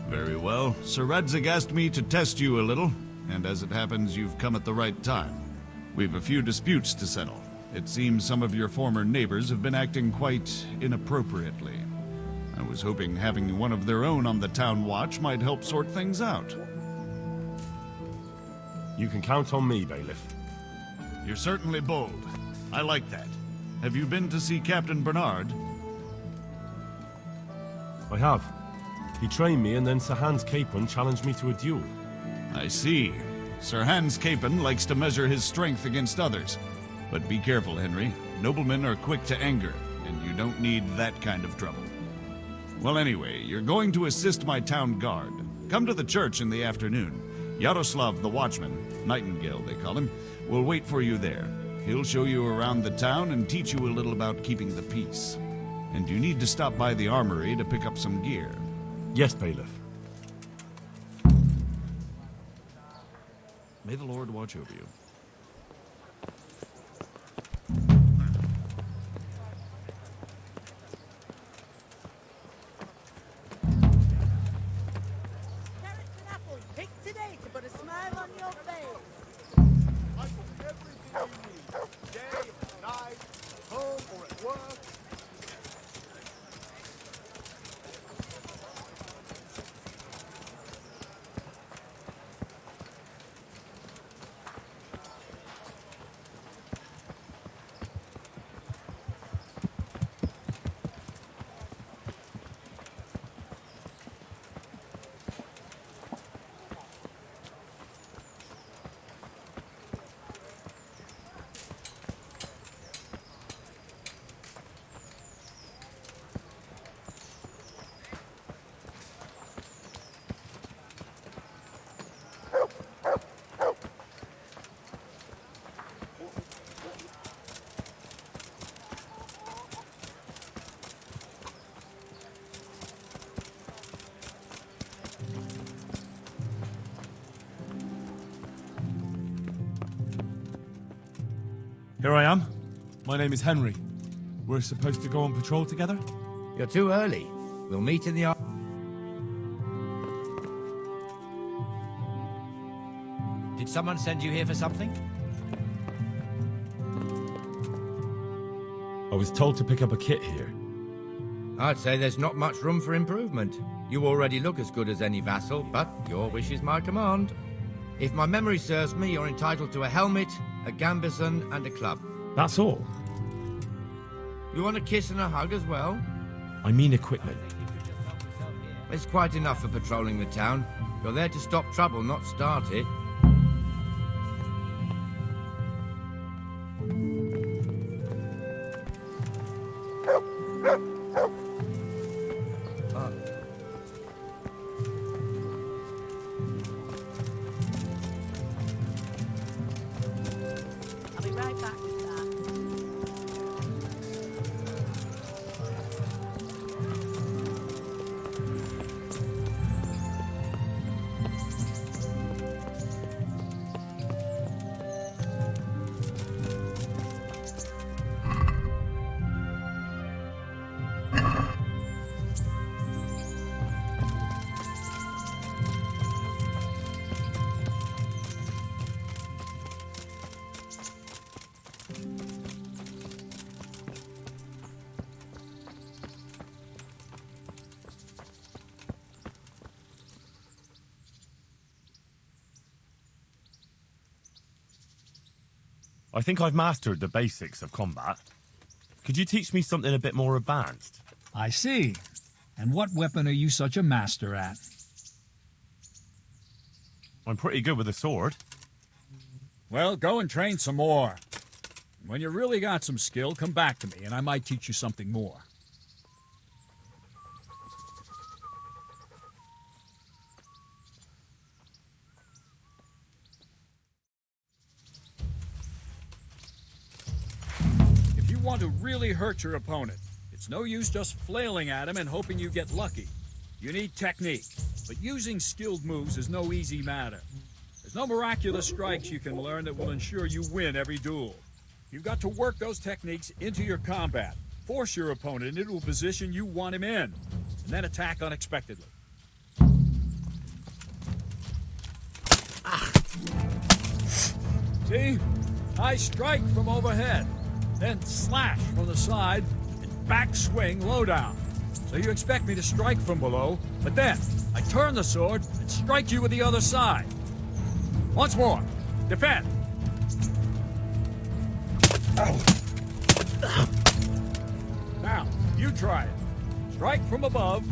Speaker 19: Very well. Sir Radzig asked me to test you a little, and as it happens, you've come at the right time. We've a few disputes to settle. It seems some of your former neighbors have been acting quite inappropriately. I was hoping having one of their own on the town watch might help sort things out.
Speaker 4: You can count on me, bailiff.
Speaker 19: You're certainly bold. I like that. Have you been to see Captain Bernard?
Speaker 4: I have. He trained me, and then Sir Hans Capon challenged me to a duel.
Speaker 19: I see. Sir Hans Capon likes to measure his strength against others. But be careful, Henry. Noblemen are quick to anger, and you don't need that kind of trouble. Well, anyway, you're going to assist my town guard. Come to the church in the afternoon. Yaroslav the watchman, Nightingale they call him, will wait for you there. He'll show you around the town and teach you a little about keeping the peace. And you need to stop by the armory to pick up some gear.
Speaker 4: Yes, bailiff.
Speaker 19: May the Lord watch over you.
Speaker 4: Here I am. My name is Henry. We're supposed to go on patrol together?
Speaker 13: You're too early. We'll meet in the... Did someone send you here for something?
Speaker 1: I was told to pick up a kit here.
Speaker 13: I'd say there's not much room for improvement. You already look as good as any vassal, but your wish is my command. If my memory serves me, you're entitled to a helmet, a gambeson, and a club.
Speaker 1: That's all?
Speaker 13: You want a kiss and a hug as well?
Speaker 1: I mean equipment.
Speaker 13: It's quite enough for patrolling the town. You're there to stop trouble, not start it.
Speaker 6: I'll be right back with that.
Speaker 4: I think I've mastered the basics of combat. Could you teach me something a bit more advanced?
Speaker 15: I see. And what weapon are you such a master at?
Speaker 4: I'm pretty good with a sword.
Speaker 15: Well, go and train some more. When you really got some skill, come back to me, and I might teach you something more. If you want to really hurt your opponent, it's no use just flailing at him and hoping you get lucky. You need technique, but using skilled moves is no easy matter. There's no miraculous strikes you can learn that will ensure you win every duel. You've got to work those techniques into your combat, force your opponent into a position you want him in, and then attack unexpectedly. See? I strike from overhead, then slash from the side, and back swing low down. So you expect me to strike from below, but then I turn the sword and strike you with the other side. Once more. Defend. Now, you try it. Strike from above,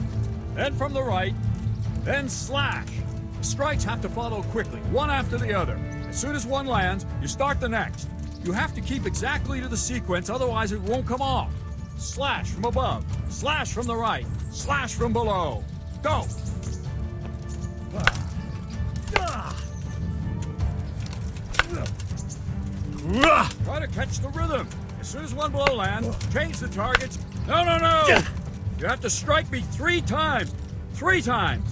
Speaker 15: then from the right, then slash. The strikes have to follow quickly, one after the other. As soon as one lands, you start the next. You have to keep exactly to the sequence, otherwise it won't come off. Slash from above, slash from the right, slash from below. Go! Try to catch the rhythm. As soon as one blow lands, change the targets. No, no, no! You have to strike me 3 times. 3 times.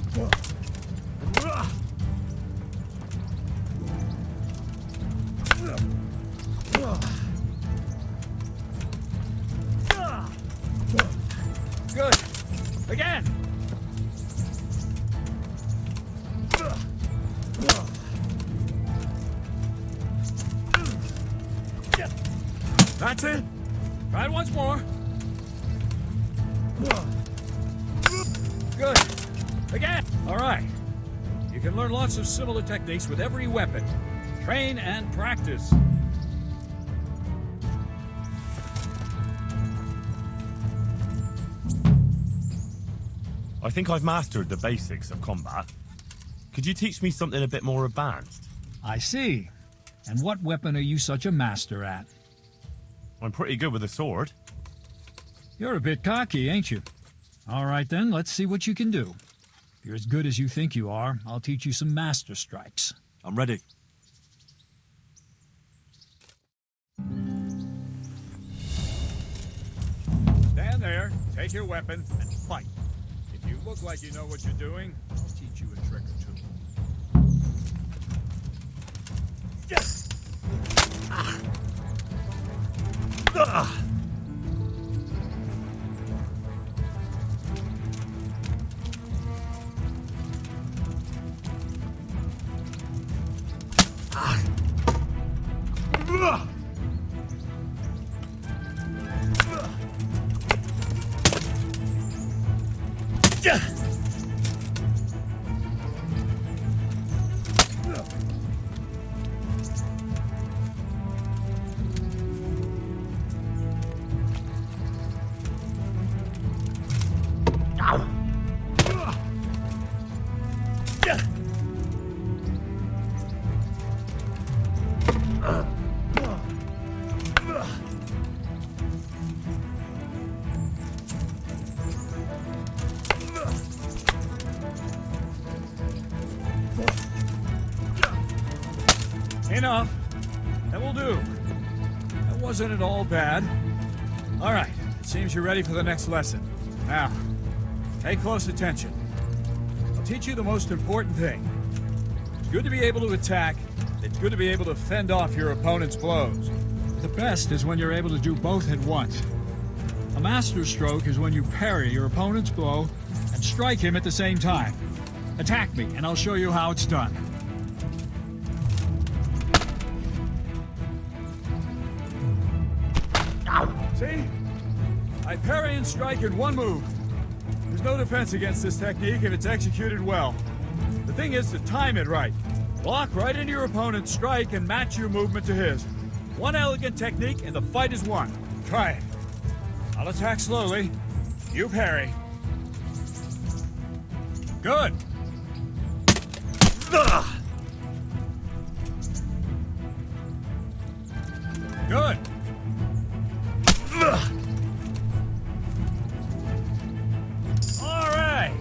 Speaker 15: Good. Again. That's it. Try it once more. Good. Again. All right. You can learn lots of similar techniques with every weapon. Train and practice.
Speaker 4: I think I've mastered the basics of combat. Could you teach me something a bit more advanced?
Speaker 15: I see. And what weapon are you such a master at?
Speaker 4: I'm pretty good with a sword.
Speaker 15: You're a bit cocky, ain't you? All right then, let's see what you can do. If you're as good as you think you are, I'll teach you some master strikes.
Speaker 4: I'm ready.
Speaker 15: Stand there, take your weapon, and fight. If you look like you know what you're doing, I'll teach you a trick or two. Enough. That will do. That wasn't at all bad. All right, it seems you're ready for the next lesson. Now, pay close attention. I'll teach you the most important thing. It's good to be able to attack. It's good to be able to fend off your opponent's blows. The best is when you're able to do both at once. A master stroke is when you parry your opponent's blow and strike him at the same time. Attack me, and I'll show you how it's done. See? I parry and strike in one move. There's no defense against this technique if it's executed well. The thing is to time it right. Block right into your opponent's strike and match your movement to his. One elegant technique and the fight is won. Try it. I'll attack slowly. You parry. Good. Good. All right.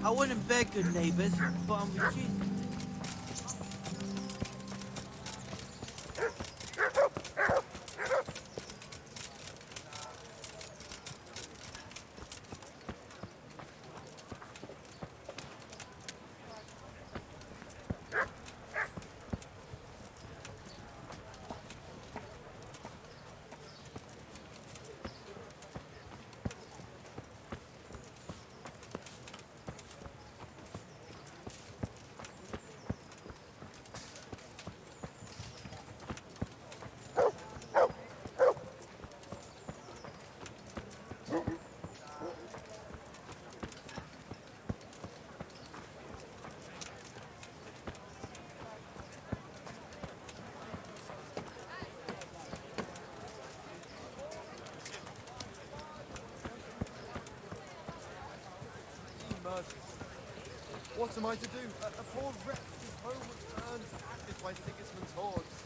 Speaker 20: I wouldn't beg good neighbors, but I'm with you.
Speaker 11: What am I to do? A poor wretch whose home was burned and acted by Sigismund's hordes.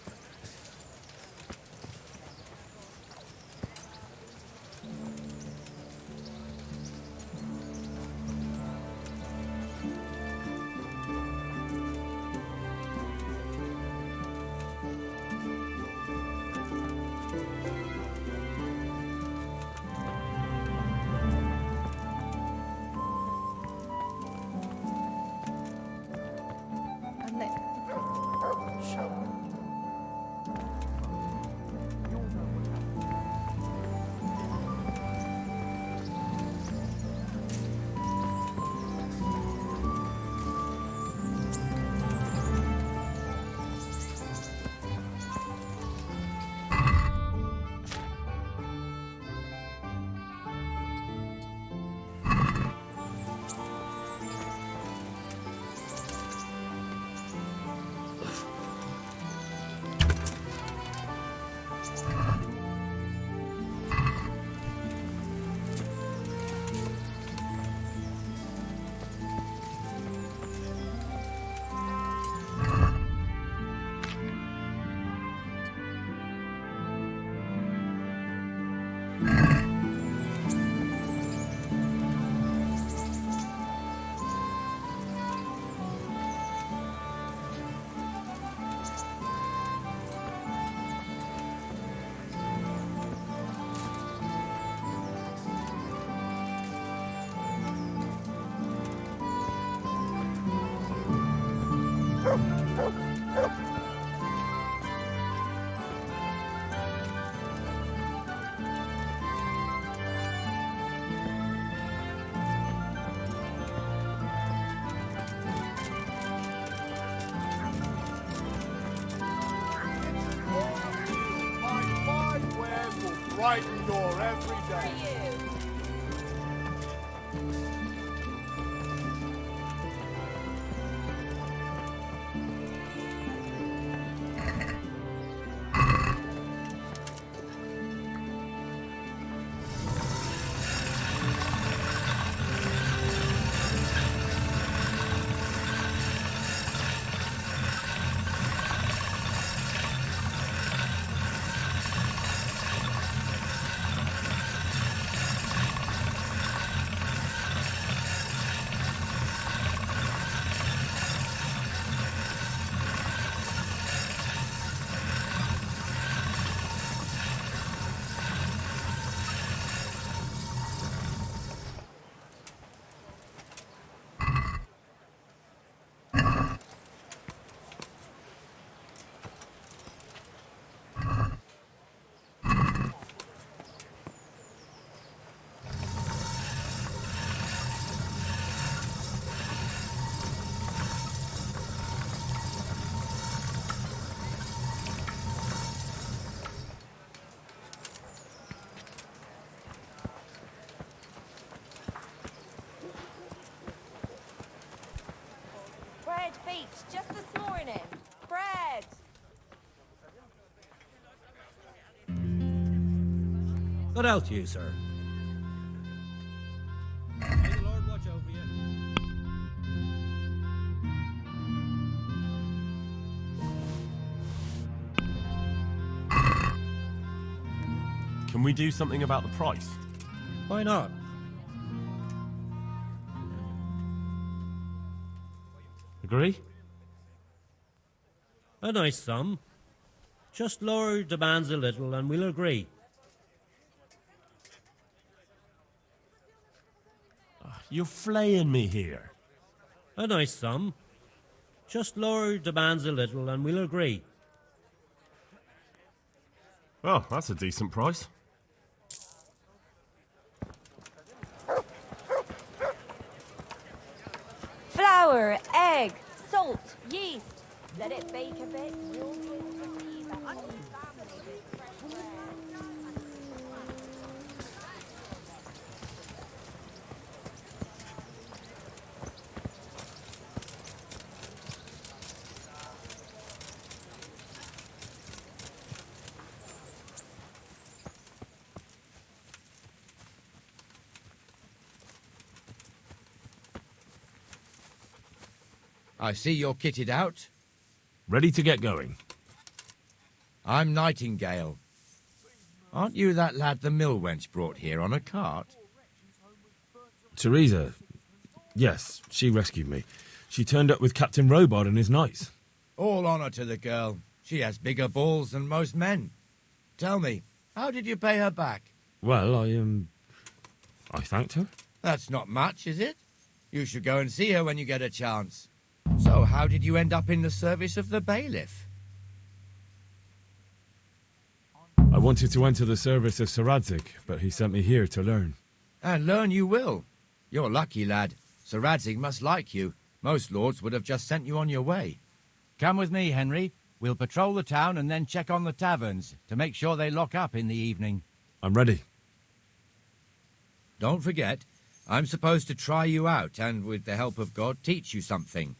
Speaker 18: fighting door every day.
Speaker 6: Bread baked just this morning. Bread.
Speaker 10: Good health to you, sir. May the Lord watch over you.
Speaker 8: Can we do something about the price?
Speaker 10: Why not?
Speaker 4: Agree?
Speaker 10: A nice sum. Just lower your demands a little and we'll agree.
Speaker 8: You're flaying me here.
Speaker 10: A nice sum. Just lower your demands a little and we'll agree.
Speaker 8: Well, that's a decent price.
Speaker 6: Flour, egg, salt, yeast. Let it bake a bit. You'll be able to see that whole family with fresh bread.
Speaker 13: I see you're kitted out.
Speaker 1: Ready to get going.
Speaker 13: I'm Nightingale. Aren't you that lad the mill wench brought here on a cart?
Speaker 1: Teresa. Yes, she rescued me. She turned up with Captain Robard and his knights.
Speaker 13: All honor to the girl. She has bigger balls than most men. Tell me, how did you pay her back?
Speaker 1: Well, I thanked her.
Speaker 13: That's not much, is it? You should go and see her when you get a chance. So, how did you end up in the service of the bailiff?
Speaker 1: I wanted to enter the service of Sir Radzig, but he sent me here to learn.
Speaker 13: And learn you will. You're lucky, lad. Sir Radzig must like you. Most lords would have just sent you on your way.
Speaker 21: Come with me, Henry. We'll patrol the town and then check on the taverns to make sure they lock up in the evening.
Speaker 1: I'm ready.
Speaker 13: Don't forget, I'm supposed to try you out and, with the help of God, teach you something.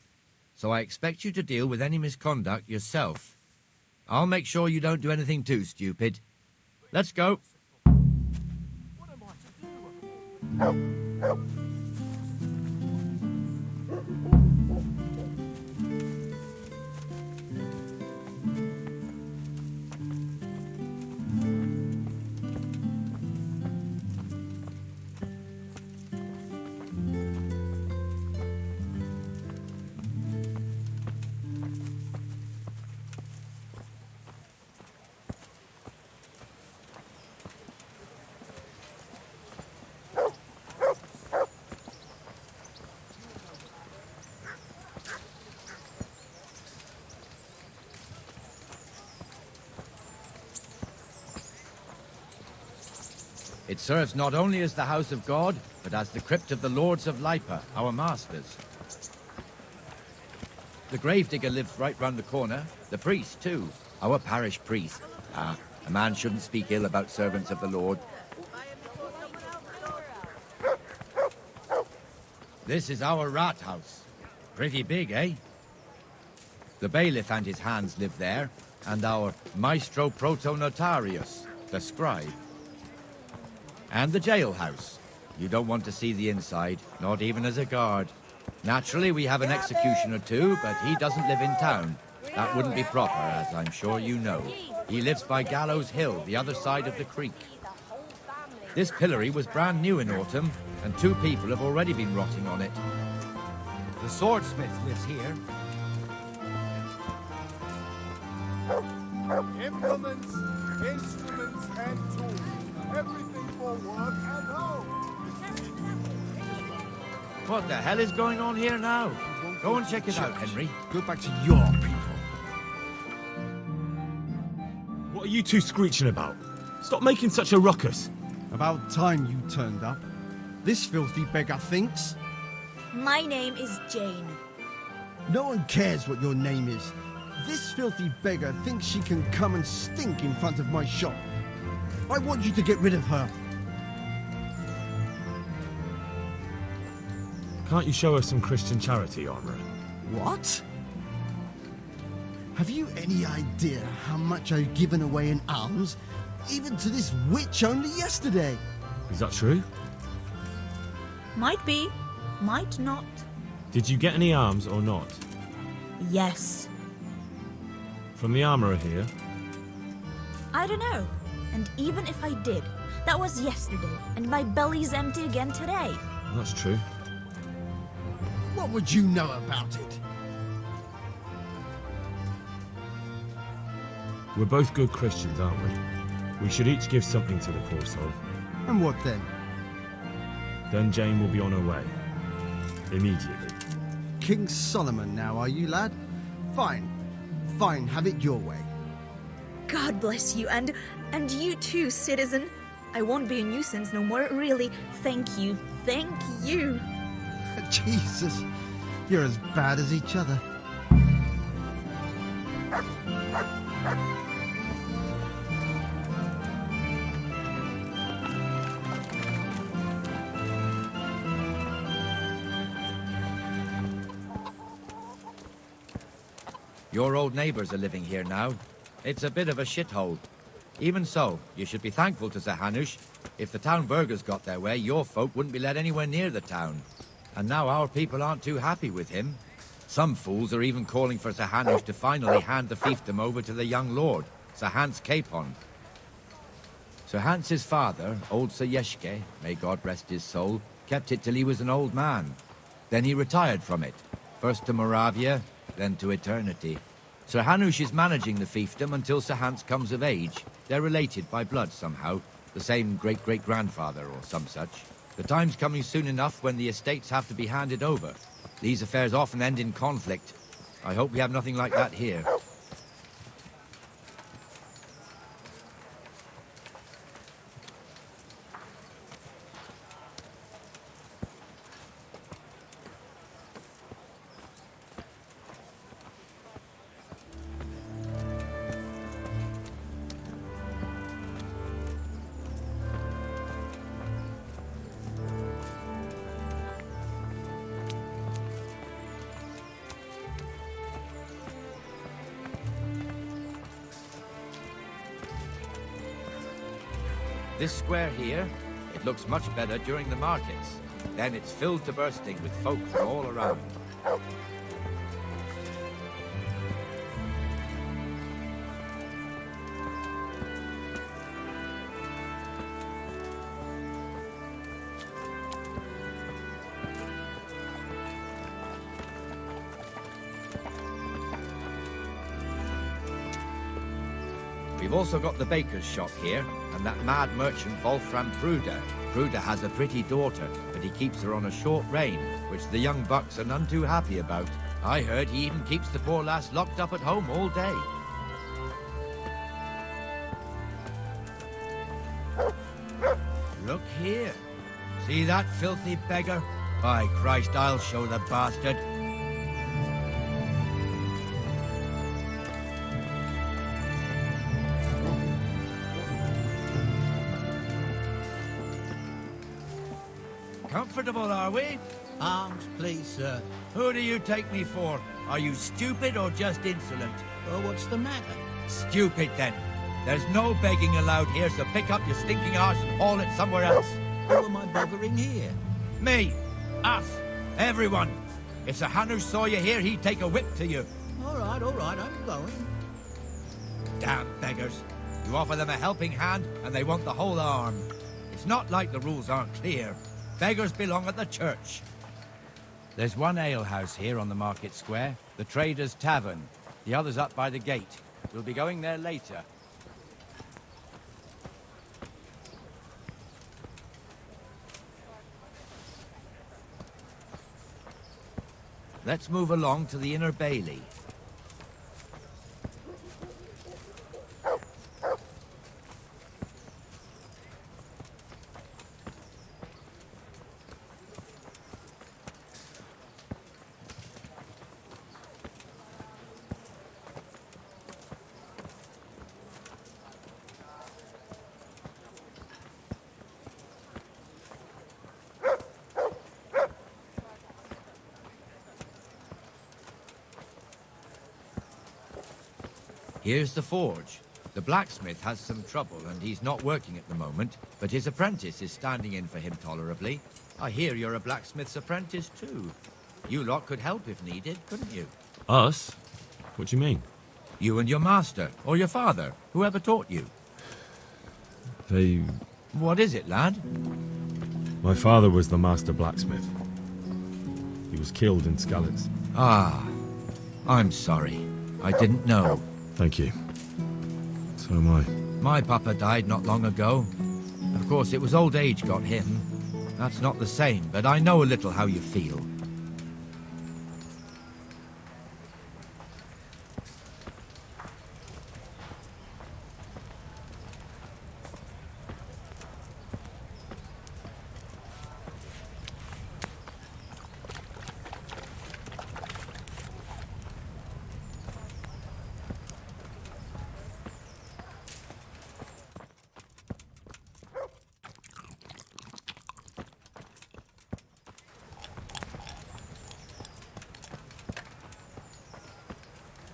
Speaker 13: So I expect you to deal with any misconduct yourself. I'll make sure you don't do anything too stupid. Let's go. It serves not only as the house of God, but as the crypt of the lords of Lipa, our masters. The gravedigger lives right round the corner. The priest, too. Our parish priest.
Speaker 21: A man shouldn't speak ill about servants of the Lord. This is our rat house. Pretty big, eh? The bailiff and his hands live there, and our maestro protonotarius, the scribe. And the jailhouse. You don't want to see the inside, not even as a guard. Naturally, we have an executioner too, but he doesn't live in town. That wouldn't be proper, as I'm sure you know. He lives by Gallows Hill, the other side of the creek. This pillory was brand new in autumn, and 2 people have already been rotting on it. The swordsmith lives here.
Speaker 3: Implements, instruments, and tools. Everything for work and home.
Speaker 21: What the hell is going on here now? Go and check it out, Henry.
Speaker 3: Go back to your people.
Speaker 1: What are you two screeching about? Stop making such a ruckus.
Speaker 3: About time you turned up. This filthy beggar thinks.
Speaker 6: My name is Jane.
Speaker 3: No one cares what your name is. This filthy beggar thinks she can come and stink in front of my shop. I want you to get rid of her.
Speaker 1: Can't you show us some Christian charity, Armourer?
Speaker 3: What? Have you any idea how much I've given away in alms? Even to this witch only yesterday.
Speaker 1: Is that true?
Speaker 6: Might be, might not.
Speaker 1: Did you get any alms or not?
Speaker 6: Yes.
Speaker 1: From the Armourer here?
Speaker 6: I don't know. And even if I did, that was yesterday, and my belly's empty again today.
Speaker 1: That's true.
Speaker 3: What would you know about it?
Speaker 1: We're both good Christians, aren't we? We should each give something to the poor soul.
Speaker 3: And what then?
Speaker 1: Then Jane will be on her way. Immediately.
Speaker 3: King Solomon now, are you, lad? Fine. Fine, have it your way.
Speaker 6: God bless you, and you too, citizen. I won't be a nuisance no more, really. Thank you. Thank you.
Speaker 3: Jesus, you're as bad as each other.
Speaker 21: Your old neighbours are living here now. It's a bit of a shithole. Even so, you should be thankful to Sir Hanush. If the town burghers got their way, your folk wouldn't be let anywhere near the town. And now our people aren't too happy with him. Some fools are even calling for Sir Hanush to finally hand the fiefdom over to the young lord, Sir Hans Capon. Sir Hans's father, old Sir Yeshke, may God rest his soul, kept it till he was an old man. Then he retired from it, first to Moravia, then to eternity. Sir Hanush is managing the fiefdom until Sir Hans comes of age. They're related by blood somehow, the same great-great-grandfather or some such. The time's coming soon enough when the estates have to be handed over. These affairs often end in conflict. I hope we have nothing like that here. This square here, it looks much better during the markets. Then it's filled to bursting with folk from all around. We've also got the baker's shop here, and that mad merchant Wolfram Pruder. Pruder has a pretty daughter, but he keeps her on a short rein, which the young bucks are none too happy about. I heard he even keeps the poor lass locked up at home all day. Look here. See that filthy beggar? By Christ, I'll show the bastard. Comfortable, are we?
Speaker 20: Arms, please, sir.
Speaker 21: Who do you take me for? Are you stupid or just insolent?
Speaker 20: Well, what's the matter?
Speaker 21: Stupid, then. There's no begging allowed here, so pick up your stinking arse and haul it somewhere else.
Speaker 20: Who am I bothering here?
Speaker 21: Me. Us. Everyone. If Sir Hanush saw you here, he'd take a whip to you.
Speaker 20: All right, I'm going.
Speaker 21: Damn beggars. You offer them a helping hand, and they want the whole arm. It's not like the rules aren't clear. Beggars belong at the church. There's one alehouse here on the market square, the Trader's Tavern. The other's up by the gate. We'll be going there later. Let's move along to the Inner Bailey. Here's the forge. The blacksmith has some trouble and he's not working at the moment, but his apprentice is standing in for him tolerably. I hear you're a blacksmith's apprentice too. You lot could help if needed, couldn't you?
Speaker 4: Us? What do you mean?
Speaker 21: You and your master, or your father, whoever taught you.
Speaker 4: They...
Speaker 21: What is it, lad?
Speaker 4: My father was the master blacksmith. He was killed in Skalitz.
Speaker 21: Ah, I'm sorry. I didn't know.
Speaker 4: Thank you. So am I.
Speaker 21: My papa died not long ago. Of course, it was old age got him. That's not the same, but I know a little how you feel.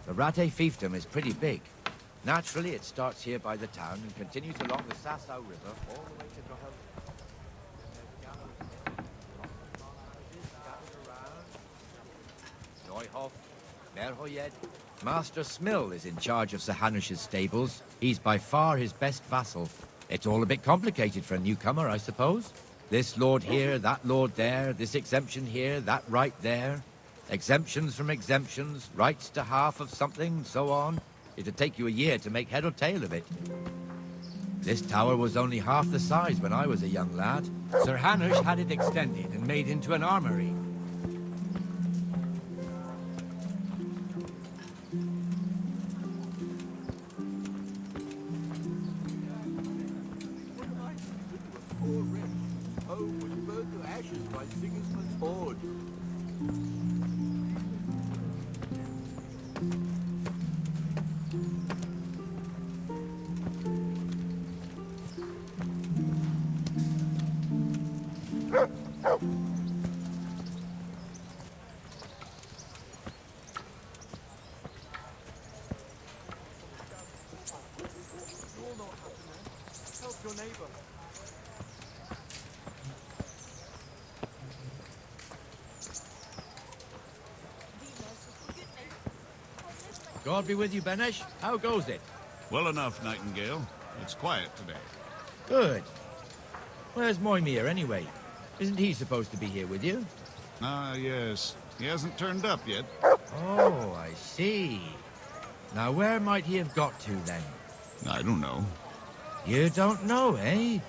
Speaker 21: The Rate fiefdom is pretty big. Naturally, it starts here by the town and continues along the Sassau River all the way to Neuhoff, Merhoyed. Master Smill is in charge of Sir Hanush's stables. He's by far his best vassal. It's all a bit complicated for a newcomer, I suppose. This lord here, that lord there, this exemption here, that right there. Exemptions from exemptions, rights to half of something, so on. It'd take you a year to make head or tail of it. This tower was only half the size when I was a young lad. Sir Hanush had it extended and made into an armory.
Speaker 20: Home was burned to ashes by Sigismund's horde.
Speaker 18: Help your neighbor.
Speaker 21: God be with you, Benesh. How goes it?
Speaker 19: Well enough, Nightingale. It's quiet today.
Speaker 21: Good. Where's Moimir, anyway? Isn't he supposed to be here with you?
Speaker 19: Ah, yes. He hasn't turned up yet.
Speaker 21: Oh, I see. Now, where might he have got to, then?
Speaker 19: I don't know.
Speaker 21: You don't know, eh?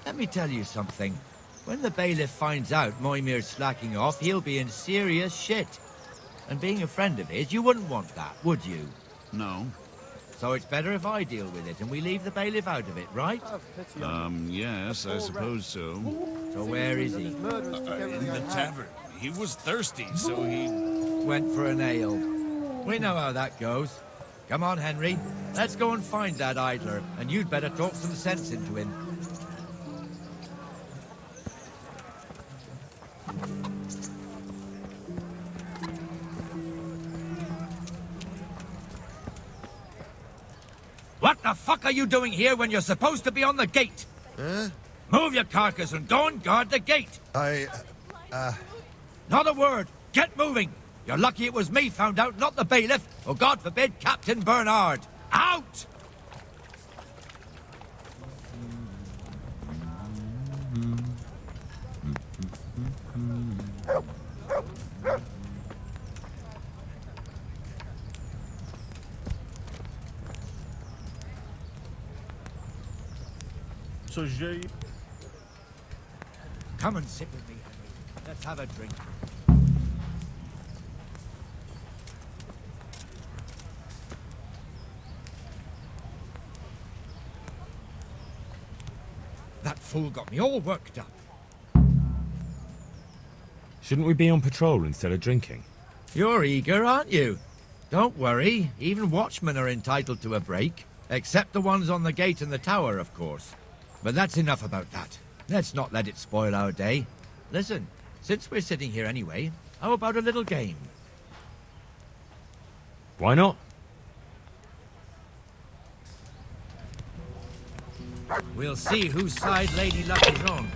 Speaker 21: Let me tell you something. When the bailiff finds out Moimir's slacking off, he'll be in serious shit. And being a friend of his, you wouldn't want that, would you?
Speaker 19: No.
Speaker 21: So it's better if I deal with it and we leave the bailiff out of it, right?
Speaker 19: Yes, I suppose so.
Speaker 21: So where is he?
Speaker 19: In the tavern. He was thirsty, so he...
Speaker 21: Went for an ale. We know how that goes. Come on, Henry. Let's go and find that idler, and you'd better talk some sense into him. What the fuck are you doing here when you're supposed to be on the gate?
Speaker 5: Huh?
Speaker 21: Move your carcass and go and guard the gate. Not a word. Get moving. You're lucky it was me found out, not the bailiff, or God forbid, Captain Bernard. Out! Come and sit with me, Henry. Let's have a drink. That fool got me all worked up.
Speaker 1: Shouldn't we be on patrol instead of drinking?
Speaker 21: You're eager, aren't you? Don't worry. Even watchmen are entitled to a break. Except the ones on the gate and the tower, of course. But that's enough about that. Let's not let it spoil our day. Listen, since we're sitting here anyway, how about a little game?
Speaker 1: Why not?
Speaker 21: We'll see whose side Lady Luck is on.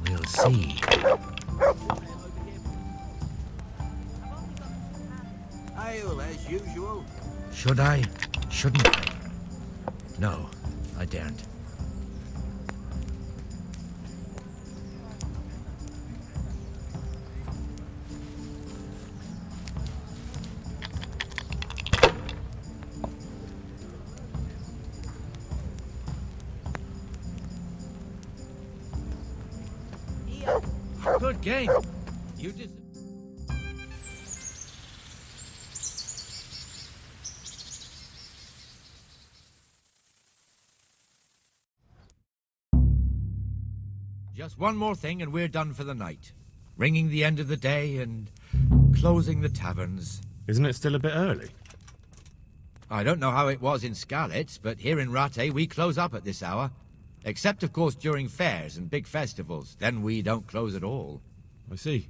Speaker 21: We'll see.
Speaker 20: Ale as usual.
Speaker 21: Should I? Shouldn't I? No, I daren't. Good game. You just... Just one more thing and we're done for the night. Ringing the end of the day and closing the taverns.
Speaker 1: Isn't it still a bit early?
Speaker 21: I don't know how it was in Skalitz, but here in Rattay we close up at this hour. Except, of course, during fairs and big festivals. Then we don't close at all.
Speaker 1: I see.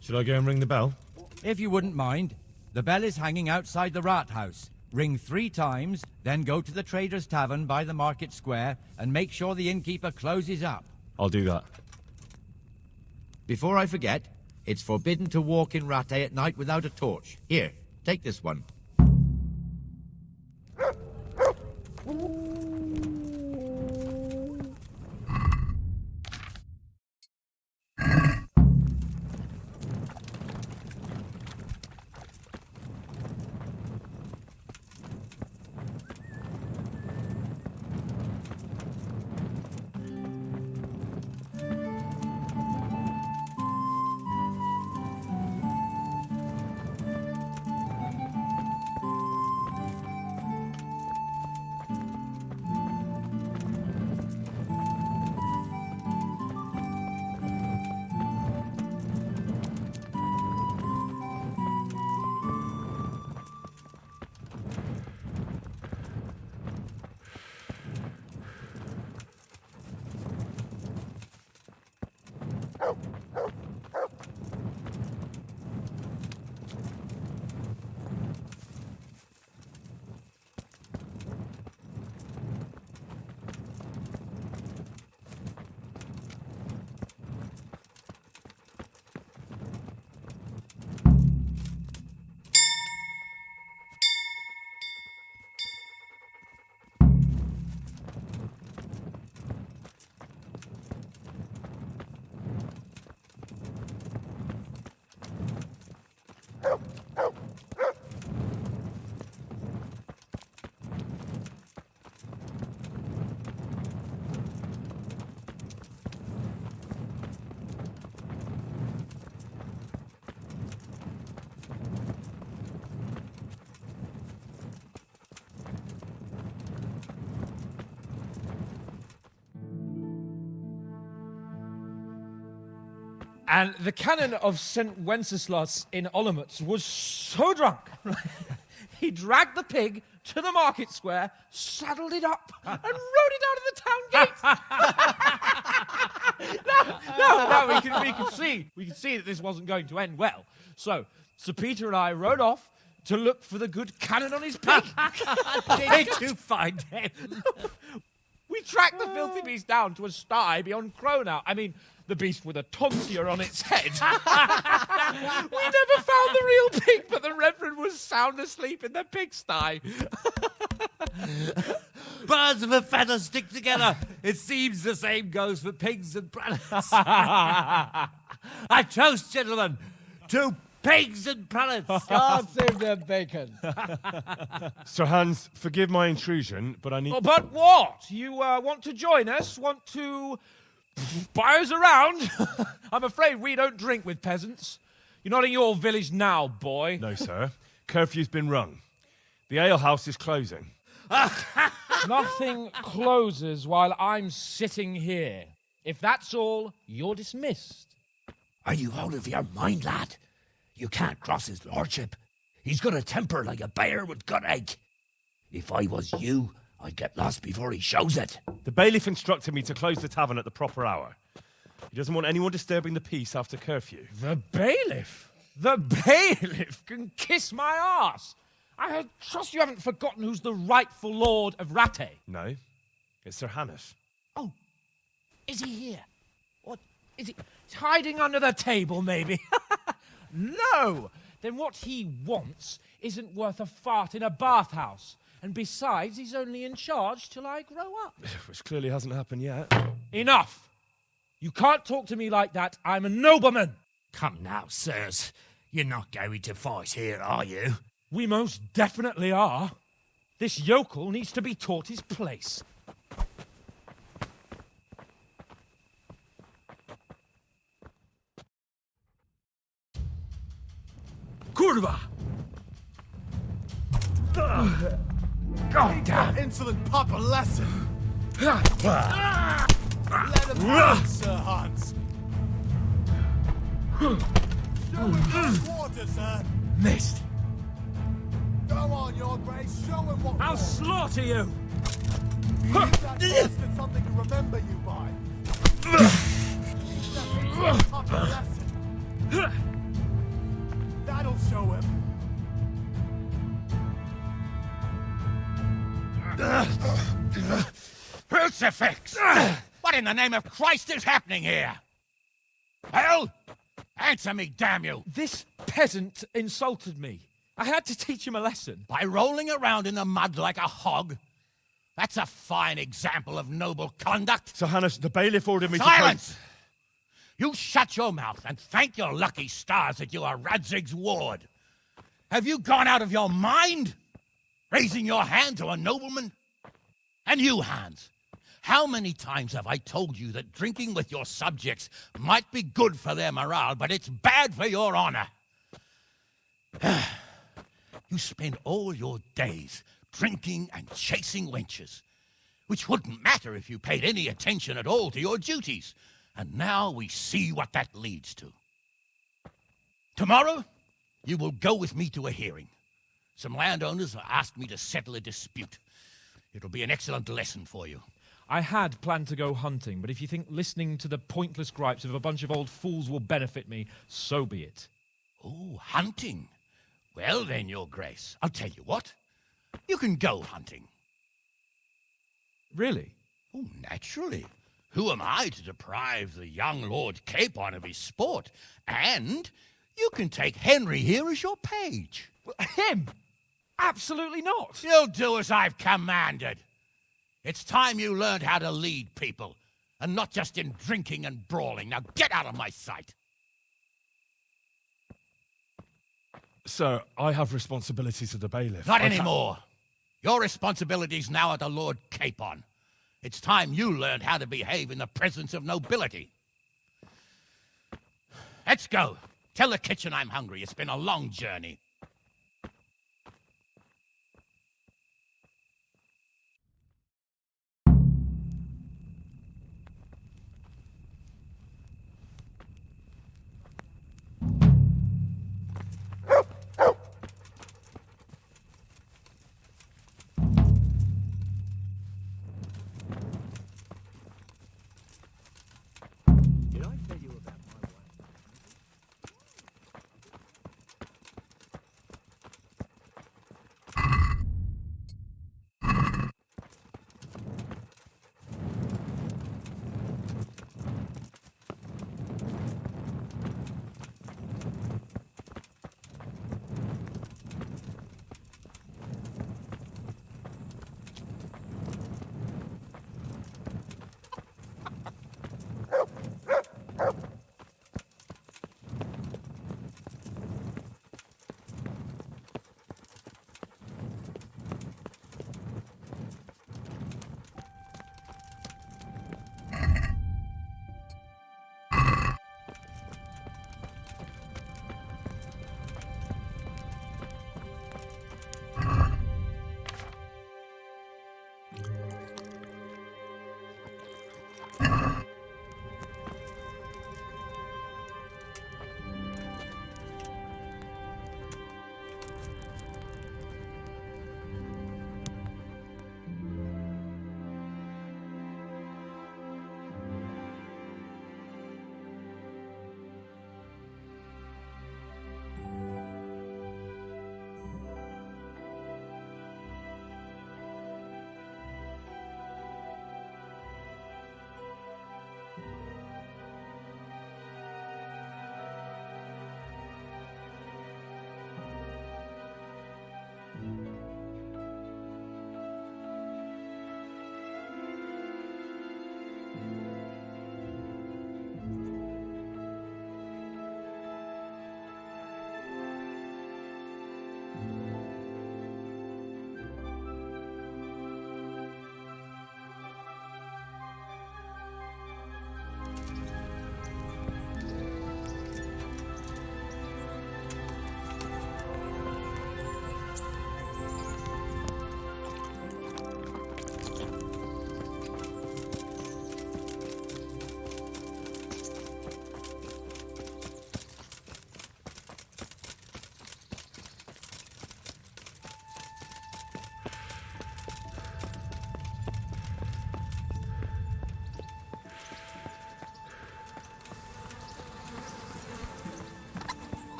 Speaker 1: Should I go and ring the bell?
Speaker 22: If you wouldn't mind. The bell is hanging outside the rat house. Ring 3 times, then go to the Trader's Tavern by the market square and make sure the innkeeper closes up.
Speaker 1: I'll do that.
Speaker 21: Before I forget, it's forbidden to walk in Rattay at night without a torch. Here, take this one.
Speaker 16: And the canon of St. Wenceslas in Olomouc was so drunk, he dragged the pig to the market square, saddled it up, and rode it out of the town gate. No, we could see that this wasn't going to end well. So, Sir Peter and I rode off to look for the good canon on his pig.
Speaker 10: Did you find him?
Speaker 16: We tracked the filthy beast down to a sty beyond Cronau. I mean, the beast with a tonsure on its head. We never found the real pig, but the Reverend was sound asleep in the pigsty.
Speaker 10: Birds of a feather stick together. It seems the same goes for pigs and prelates. I toast, gentlemen, to pigs and prelates.
Speaker 13: God save the bacon.
Speaker 4: Sir Hans, forgive my intrusion, but I need...
Speaker 16: Oh, but what? You want to join us? Want to buy us around? I'm afraid we don't drink with peasants. You're not in your village now, boy.
Speaker 4: No, sir. Curfew's been rung. The alehouse is closing.
Speaker 16: Nothing closes while I'm sitting here. If that's all, you're dismissed.
Speaker 5: Are you out of your mind, lad? You can't cross his lordship. He's got a temper like a bear with gut ache. If I was you, I'd get lost before he shows it.
Speaker 4: The bailiff instructed me to close the tavern at the proper hour. He doesn't want anyone disturbing the peace after curfew.
Speaker 16: The bailiff? The bailiff can kiss my arse. I trust you haven't forgotten who's the rightful lord of Rattay.
Speaker 4: No, it's Sir Hannes.
Speaker 16: Oh, is he here? What, is he hiding under the table, maybe? No! Then what he wants isn't worth a fart in a bathhouse. And besides, he's only in charge till I grow up.
Speaker 4: Which clearly hasn't happened yet.
Speaker 16: Enough! You can't talk to me like that. I'm a nobleman.
Speaker 5: Come now, sirs. You're not going to fight here, are you?
Speaker 16: We most definitely are. This yokel needs to be taught his place. Kurva!
Speaker 5: God damn!
Speaker 14: Insolent pup a lesson! Let him have it, Sir Hans! Show him his water, sir!
Speaker 16: Missed!
Speaker 14: Go on, your grace, show him what
Speaker 16: I'll slaughter you!
Speaker 14: Give that bastard something to remember you by! Teach that insolent pup a lesson! That'll show him!
Speaker 12: Crucifix! What in the name of Christ is happening here? Hell? Answer me, damn you!
Speaker 16: This peasant insulted me. I had to teach him a lesson.
Speaker 12: By rolling around in the mud like a hog? That's a fine example of noble conduct.
Speaker 4: Sir Hannes, the bailiff ordered me
Speaker 12: Silence!
Speaker 4: to...
Speaker 12: You shut your mouth and thank your lucky stars that you are Radzig's ward. Have you gone out of your mind? Raising your hand to a nobleman? And you, Hans, how many times have I told you that drinking with your subjects might be good for their morale, but it's bad for your honor? You spend all your days drinking and chasing wenches, which wouldn't matter if you paid any attention at all to your duties. And now we see what that leads to. Tomorrow, you will go with me to a hearing. Some landowners have asked me to settle a dispute. It'll be an excellent lesson for you.
Speaker 16: I had planned to go hunting, but if you think listening to the pointless gripes of a bunch of old fools will benefit me, so be it.
Speaker 12: Oh, hunting. Well then, your grace, I'll tell you what. You can go hunting.
Speaker 16: Really?
Speaker 12: Oh, naturally. Who am I to deprive the young Lord Capon of his sport? And you can take Henry here as your page.
Speaker 16: Him? Absolutely not.
Speaker 12: You'll do as I've commanded. It's time you learned how to lead people, and not just in drinking and brawling. Now get out of my sight.
Speaker 4: Sir, I have responsibilities to the bailiff.
Speaker 12: Not anymore. Your responsibilities now are to Lord Capon. It's time you learned how to behave in the presence of nobility. Let's go. Tell the kitchen I'm hungry. It's been a long journey.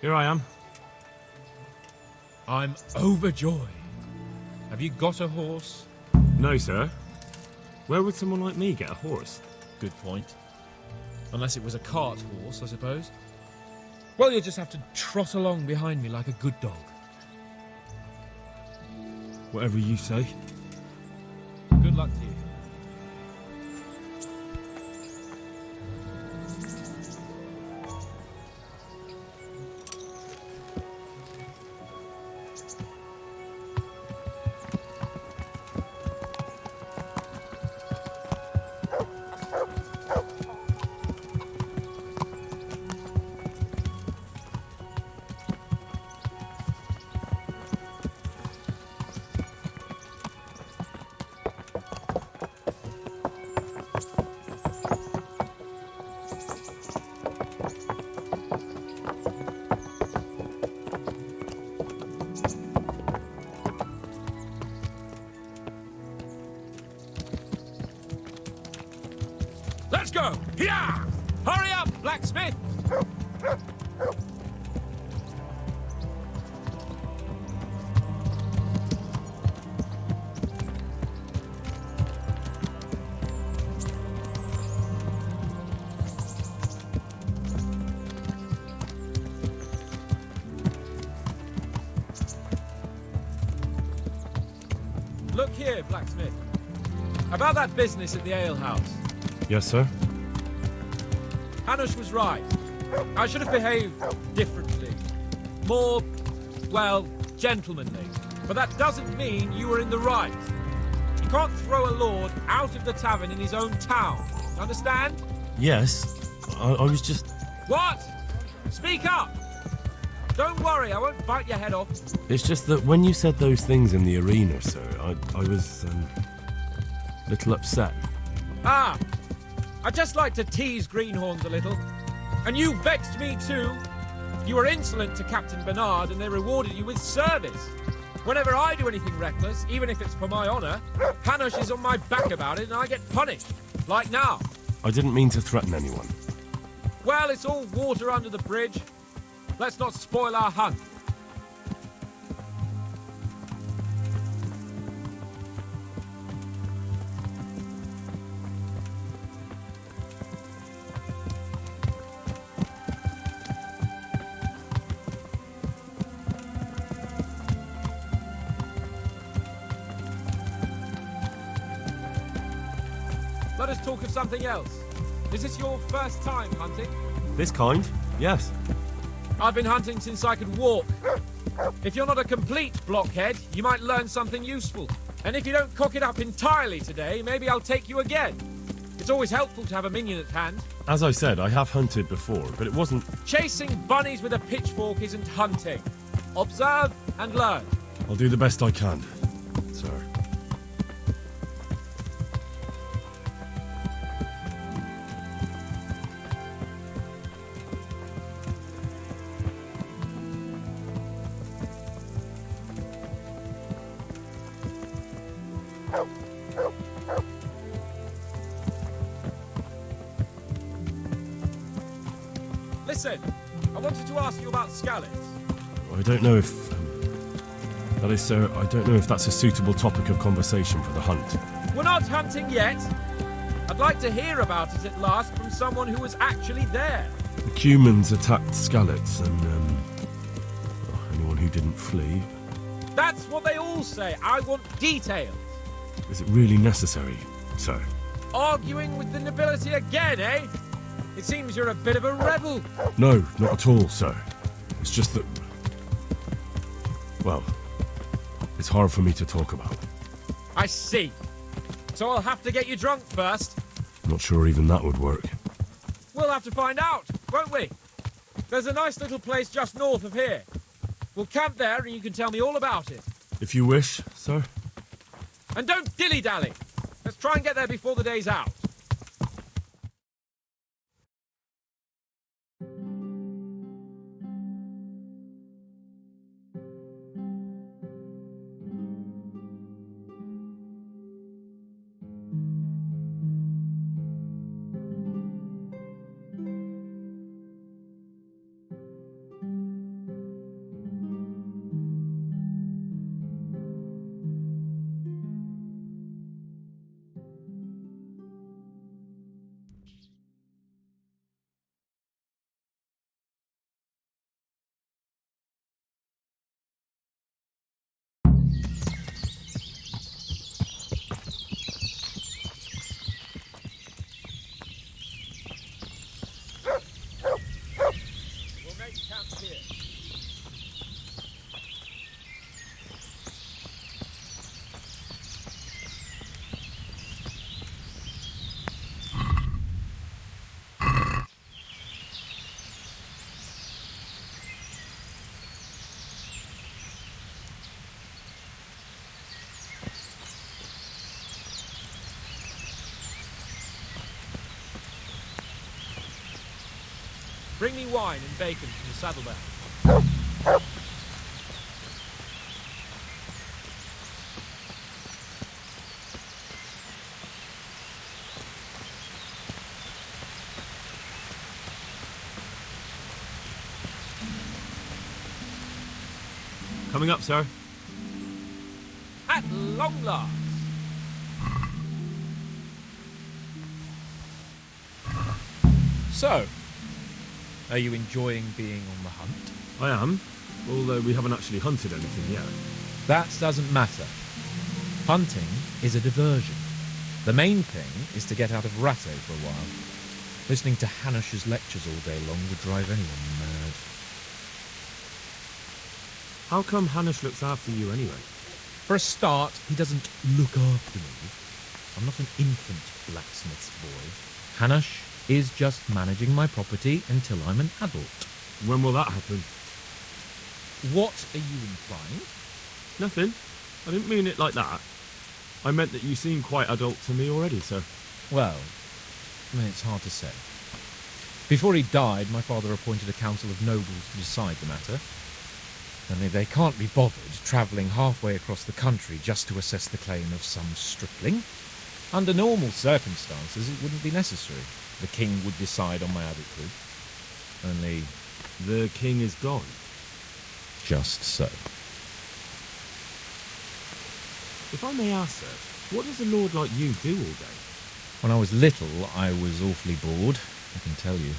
Speaker 1: Here I am.
Speaker 9: I'm overjoyed. Have you got a horse?
Speaker 1: No, sir. Where would someone like me get a horse?
Speaker 9: Good point. Unless it was a cart horse, I suppose. Well, you'll just have to trot along behind me like a good dog.
Speaker 1: Whatever you say.
Speaker 9: Good luck to you. Let's go! Yeah! Hurry up, blacksmith! Look here, blacksmith. About that business at the alehouse.
Speaker 1: Yes, sir?
Speaker 9: Hanush was right. I should have behaved differently. More, well, gentlemanly. But that doesn't mean you were in the right. You can't throw a lord out of the tavern in his own town. Understand?
Speaker 8: Yes. I was just...
Speaker 9: What? Speak up! Don't worry, I won't bite your head off.
Speaker 8: It's just that when you said those things in the arena, sir, I was, a little upset.
Speaker 9: Ah! I just like to tease greenhorns a little. And you vexed me too. You were insolent to Captain Bernard and they rewarded you with service. Whenever I do anything reckless, even if it's for my honour, Hanush is on my back about it and I get punished. Like now.
Speaker 8: I didn't mean to threaten anyone.
Speaker 9: Well, it's all water under the bridge. Let's not spoil our hunt. Let us talk of something else. Is this your first time hunting?
Speaker 8: This kind? Yes.
Speaker 9: I've been hunting since I could walk. If you're not a complete blockhead, you might learn something useful. And if you don't cock it up entirely today, maybe I'll take you again. It's always helpful to have a minion at hand.
Speaker 8: As I said, I have hunted before, but it wasn't...
Speaker 9: Chasing bunnies with a pitchfork isn't hunting. Observe and learn.
Speaker 8: I'll do the best I can, sir.
Speaker 9: Listen, I wanted to ask you about Scallops.
Speaker 8: I don't know if...
Speaker 4: That is, sir, I don't know if that's a suitable topic of conversation for the hunt.
Speaker 16: We're not hunting yet. I'd like to hear about it at last from someone who was actually there.
Speaker 4: The Cumans attacked Skallets and, anyone who didn't flee.
Speaker 16: That's what they all say. I want details.
Speaker 4: Is it really necessary, sir?
Speaker 16: Arguing with the nobility again, eh? It seems you're a bit of a rebel.
Speaker 4: No, not at all, sir. It's just that... well, it's hard for me to talk about.
Speaker 16: I see. So I'll have to get you drunk first.
Speaker 4: Not sure even that would work.
Speaker 16: We'll have to find out, won't we? There's a nice little place just north of here. We'll camp there and you can tell me all about it.
Speaker 4: If you wish, sir.
Speaker 16: And don't dilly-dally. Let's try and get there before the day's out. Bring me wine and bacon from the saddlebag.
Speaker 1: Coming up, sir.
Speaker 16: At long last. So, are you enjoying being on the hunt?
Speaker 1: I am, although we haven't actually hunted anything yet.
Speaker 16: That doesn't matter. Hunting is a diversion. The main thing is to get out of Ratto for a while. Listening to Hanush's lectures all day long would drive anyone mad.
Speaker 1: How come Hanush looks after you anyway?
Speaker 16: For a start, he doesn't look after me. I'm not an infant blacksmith's boy. Hanush is just managing my property until I'm an adult.
Speaker 1: When will that happen?
Speaker 16: What are you implying?
Speaker 1: Nothing. I didn't mean it like that. I meant that you seem quite adult to me already, sir.
Speaker 16: Well, it's hard to say. Before he died, my father appointed a council of nobles to decide the matter. Only they can't be bothered travelling halfway across the country just to assess the claim of some stripling. Under normal circumstances, it wouldn't be necessary. The king would decide on my adulthood. Only...
Speaker 1: the king is gone.
Speaker 16: Just so.
Speaker 1: If I may ask, sir, what does a lord like you do all day?
Speaker 16: When I was little, I was awfully bored, I can tell you.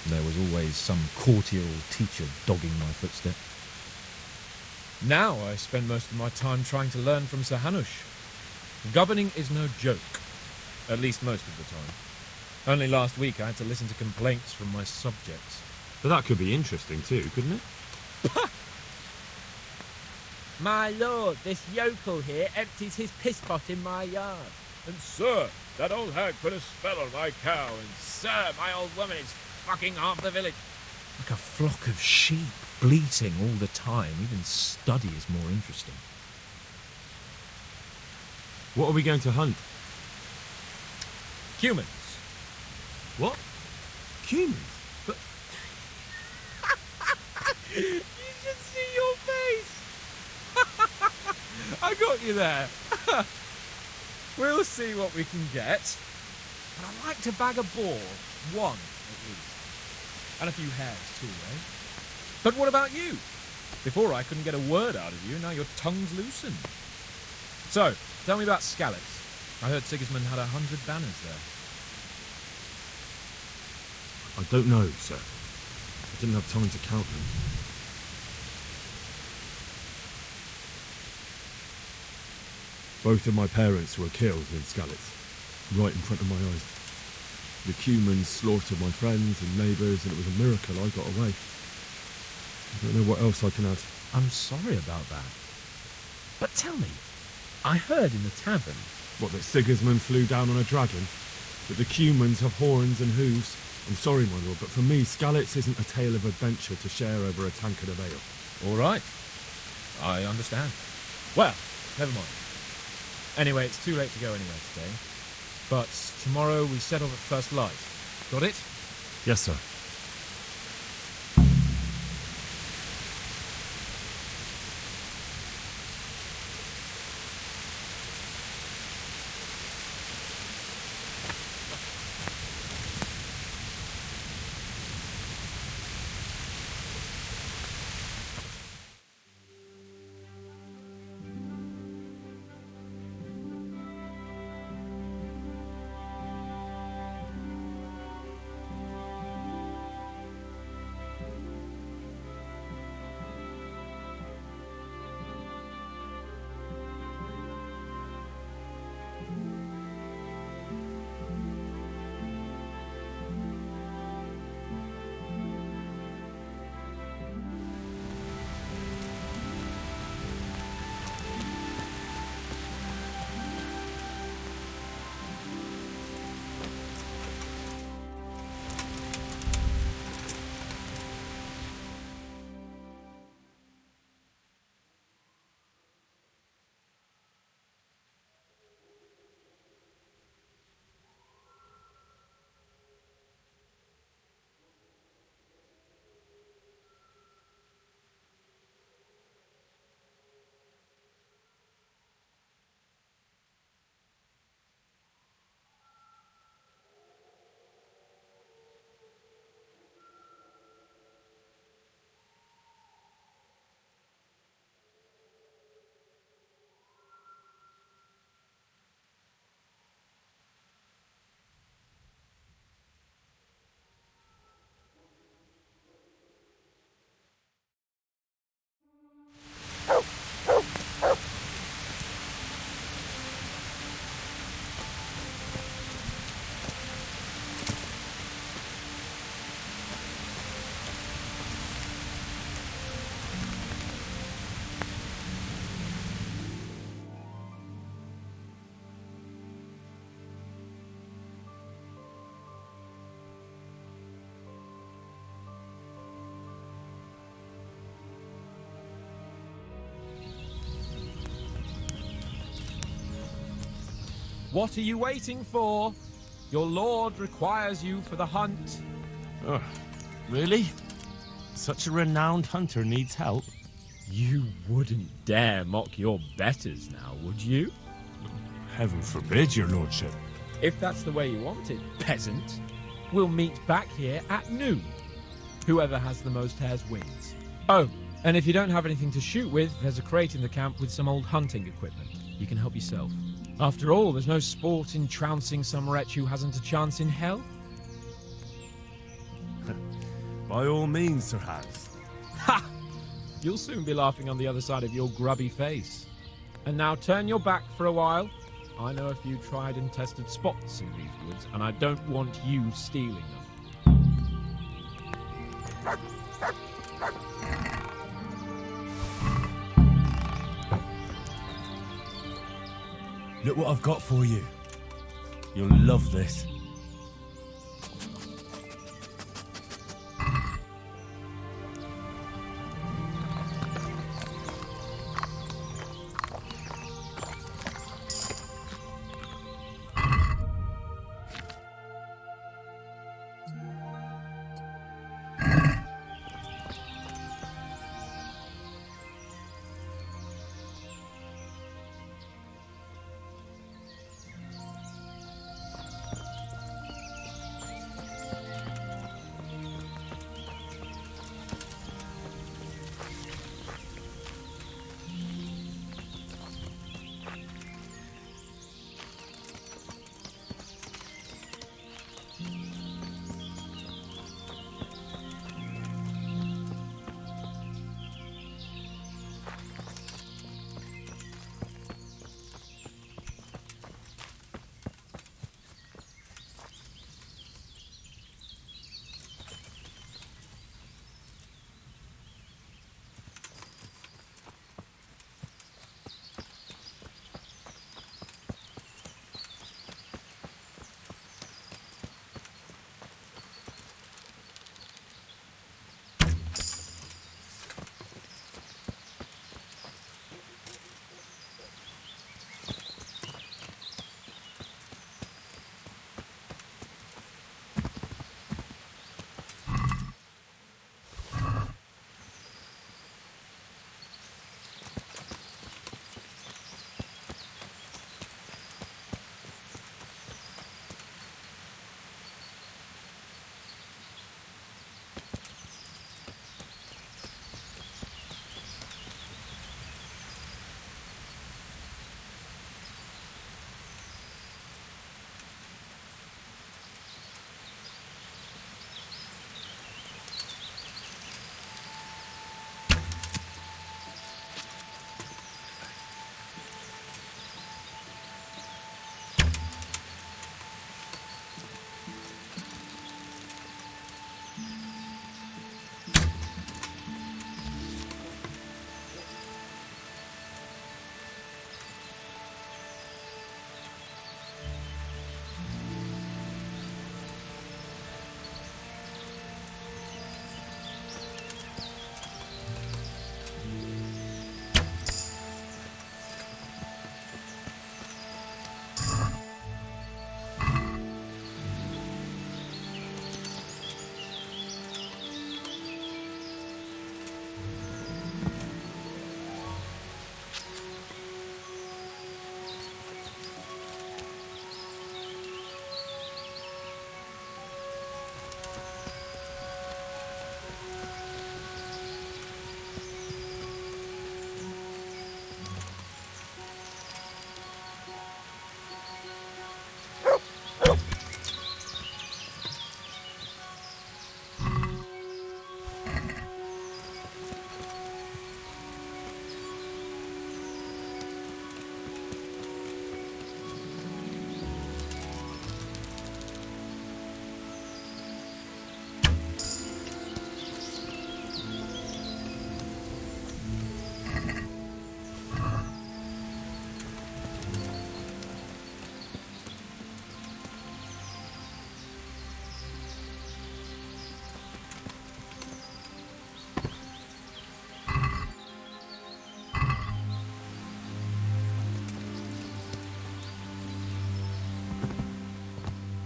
Speaker 16: There was always some courtier or teacher dogging my footsteps. Now I spend most of my time trying to learn from Sir Hanush. Governing is no joke, at least most of the time. Only last week I had to listen to complaints from my subjects.
Speaker 1: But that could be interesting too, couldn't it?
Speaker 16: My lord, this yokel here empties his piss pot in my yard.
Speaker 7: And sir, that old hag put a spell on my cow, and sir, my old woman is fucking half the village.
Speaker 16: Like a flock of sheep, bleating all the time. Even study is more interesting.
Speaker 1: What are we going to hunt?
Speaker 16: Humans.
Speaker 1: What? Humans? But...
Speaker 16: You should see your face! I got you there. We'll see what we can get. But I'd like to bag a boar. One, at least. And a few hares, too, eh? But what about you?
Speaker 9: Before I couldn't get a word out of you, now your tongue's loosened. So, tell me about Skalitz. I heard Sigismund had 100 banners there.
Speaker 1: I don't know, sir. I didn't have time to count them. Both of my parents were killed in Skalitz, right in front of my eyes. The Cumans slaughtered my friends and neighbours, and it was a miracle I got away. I don't know what else I can add.
Speaker 9: I'm sorry about that. But tell me, I heard in the tavern...
Speaker 1: What, that Sigismund flew down on a dragon? That the Cumans have horns and hooves? I'm sorry, my lord, but for me, Skalitz isn't a tale of adventure to share over a tankard of ale.
Speaker 9: All right. I understand. Well, never mind. Anyway, it's too late to go anywhere today. But tomorrow we set off at first light. Got it?
Speaker 1: Yes, sir.
Speaker 9: What are you waiting for? Your lord requires you for the hunt.
Speaker 8: Oh, really? Such a renowned hunter needs help?
Speaker 9: You wouldn't dare mock your betters now, would you?
Speaker 8: Heaven forbid, your lordship.
Speaker 9: If that's the way you want it, peasant, we'll meet back here at noon. Whoever has the most hares wins. Oh, and if you don't have anything to shoot with, there's a crate in the camp with some old hunting equipment. You can help yourself. After all, there's no sport in trouncing some wretch who hasn't a chance in hell.
Speaker 8: By all means, Sir Hans.
Speaker 9: Ha! You'll soon be laughing on the other side of your grubby face. And now turn your back for a while. I know a few tried and tested spots in these woods, and I don't want you stealing them.
Speaker 8: Look what I've got for you. You'll love this.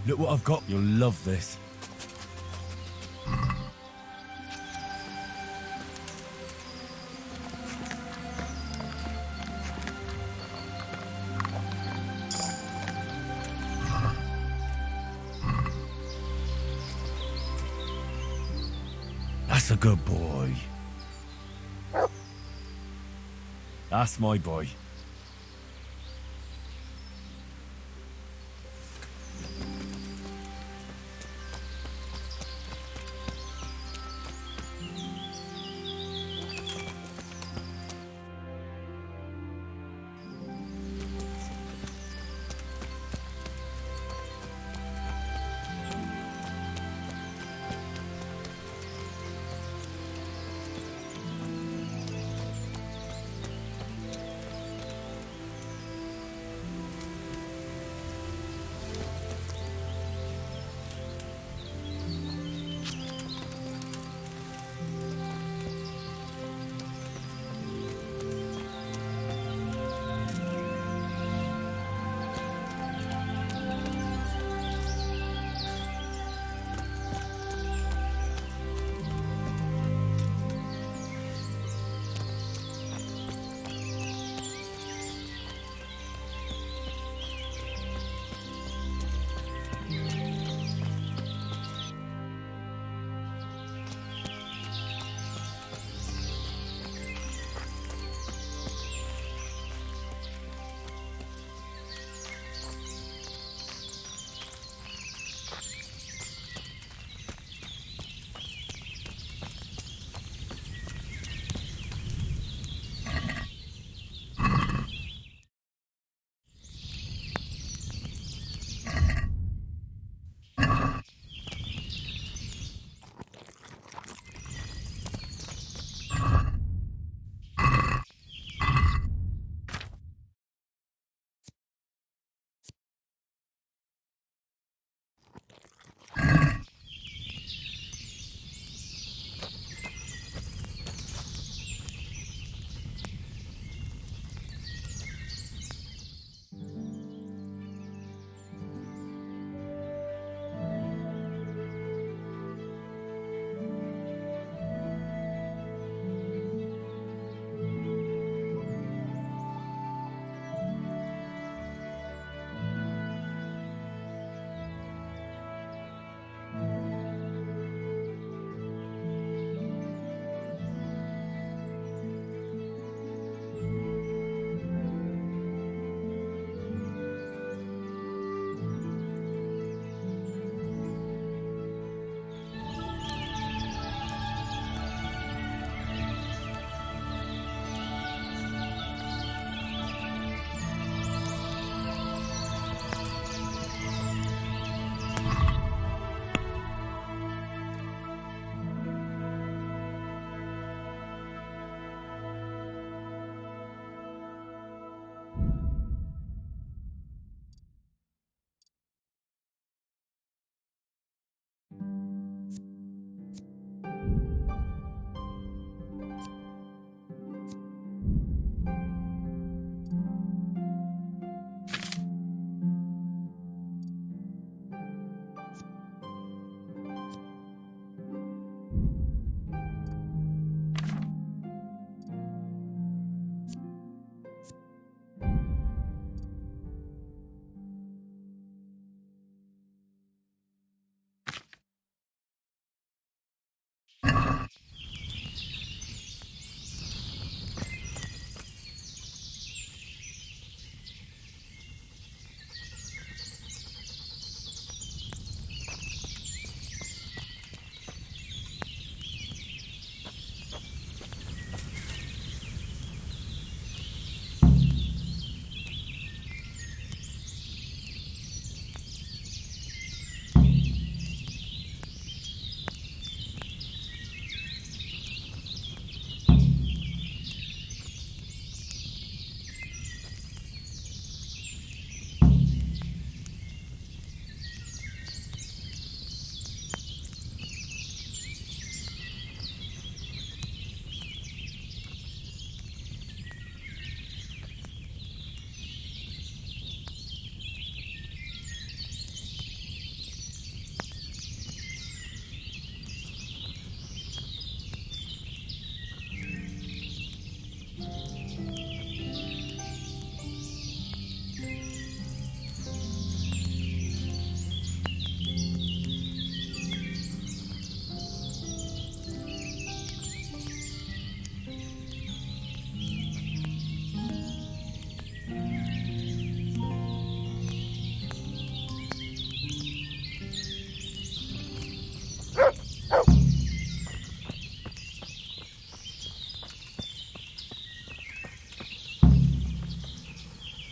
Speaker 4: Look what I've got. You'll love this. That's a good boy. That's my boy.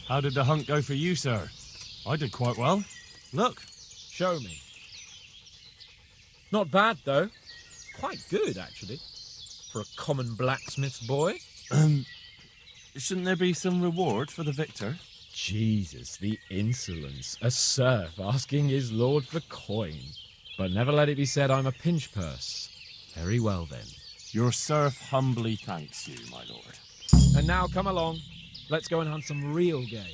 Speaker 8: How did the hunt go for you, sir? I did quite well. Look.
Speaker 9: Show me. Not bad, though. Quite good, actually. For a common blacksmith's boy.
Speaker 8: Shouldn't there be some reward for the victor?
Speaker 9: Jesus, the insolence. A serf asking his lord for coin. But never let it be said I'm a pinch purse. Very well, then.
Speaker 8: Your serf humbly thanks you, my lord.
Speaker 9: And now come along. Let's go and hunt some real game.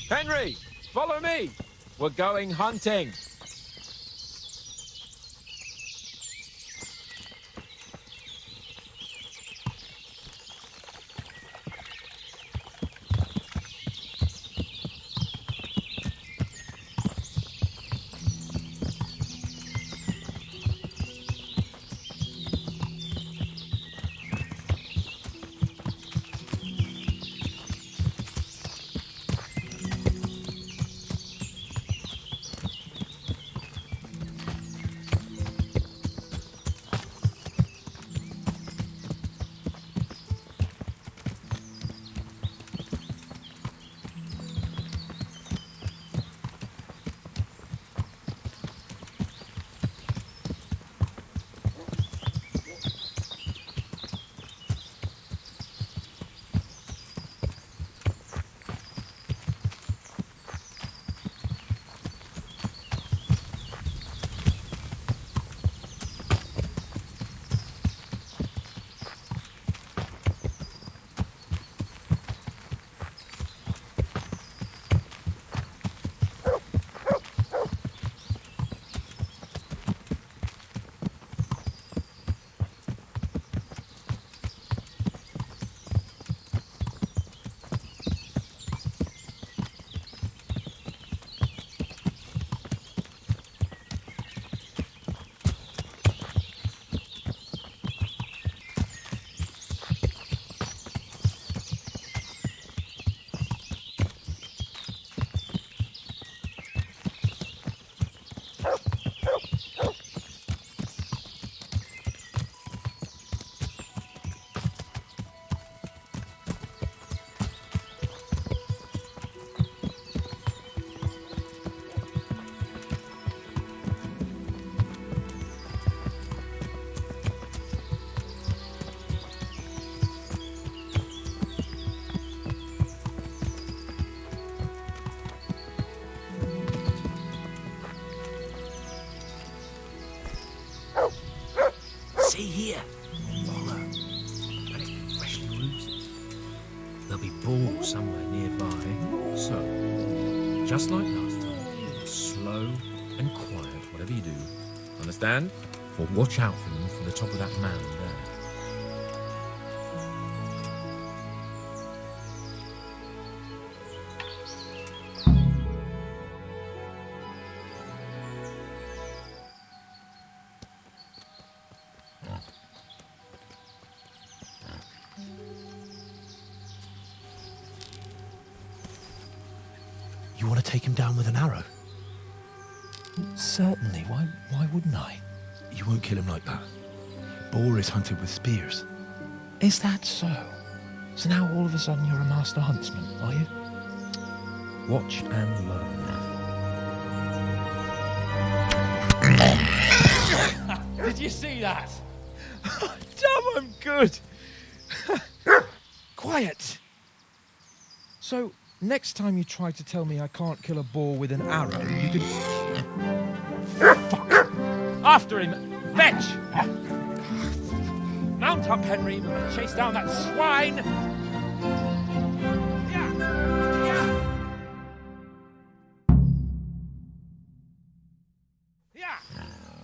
Speaker 9: Henry, follow me. We're going hunting.
Speaker 5: See here, Moller. And it's been freshly rooted. There'll be balls somewhere nearby.
Speaker 9: So, just like last time, slow and quiet, whatever you do. Understand? Or watch out for them from the top of that mound there.
Speaker 5: You want to take him down with an arrow? Certainly. Why wouldn't I? You won't kill him like that. Boar is hunted with spears. Is that so? So now all of a sudden you're a master huntsman, are you? Watch and learn.
Speaker 16: Did you see that? Damn, I'm good. Quiet. So, next time you try to tell me I can't kill a boar with an arrow, you can... Fuck! After him! Fetch! Mount up, Henry. We're going to chase down that swine!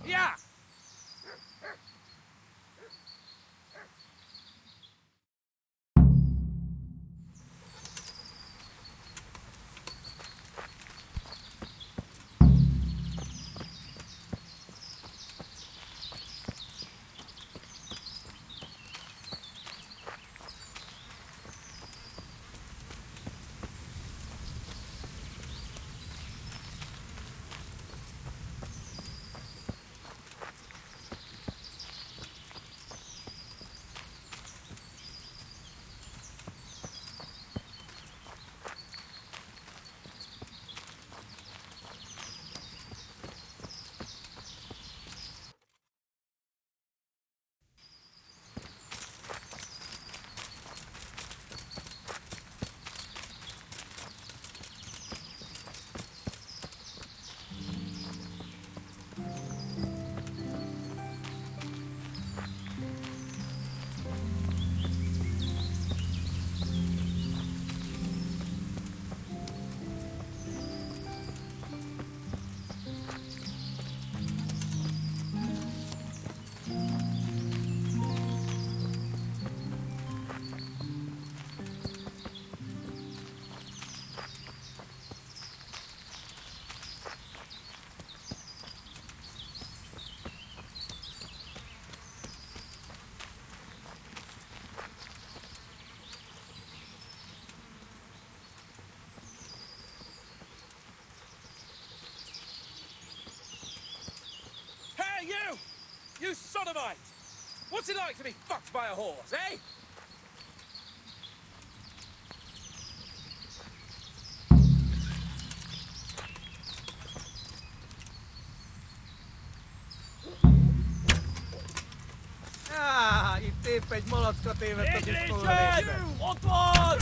Speaker 16: Yeah! You sodomite! What's it like to be fucked by a horse, eh?
Speaker 2: I tyypeit molotskotiivat toki
Speaker 16: Otvor!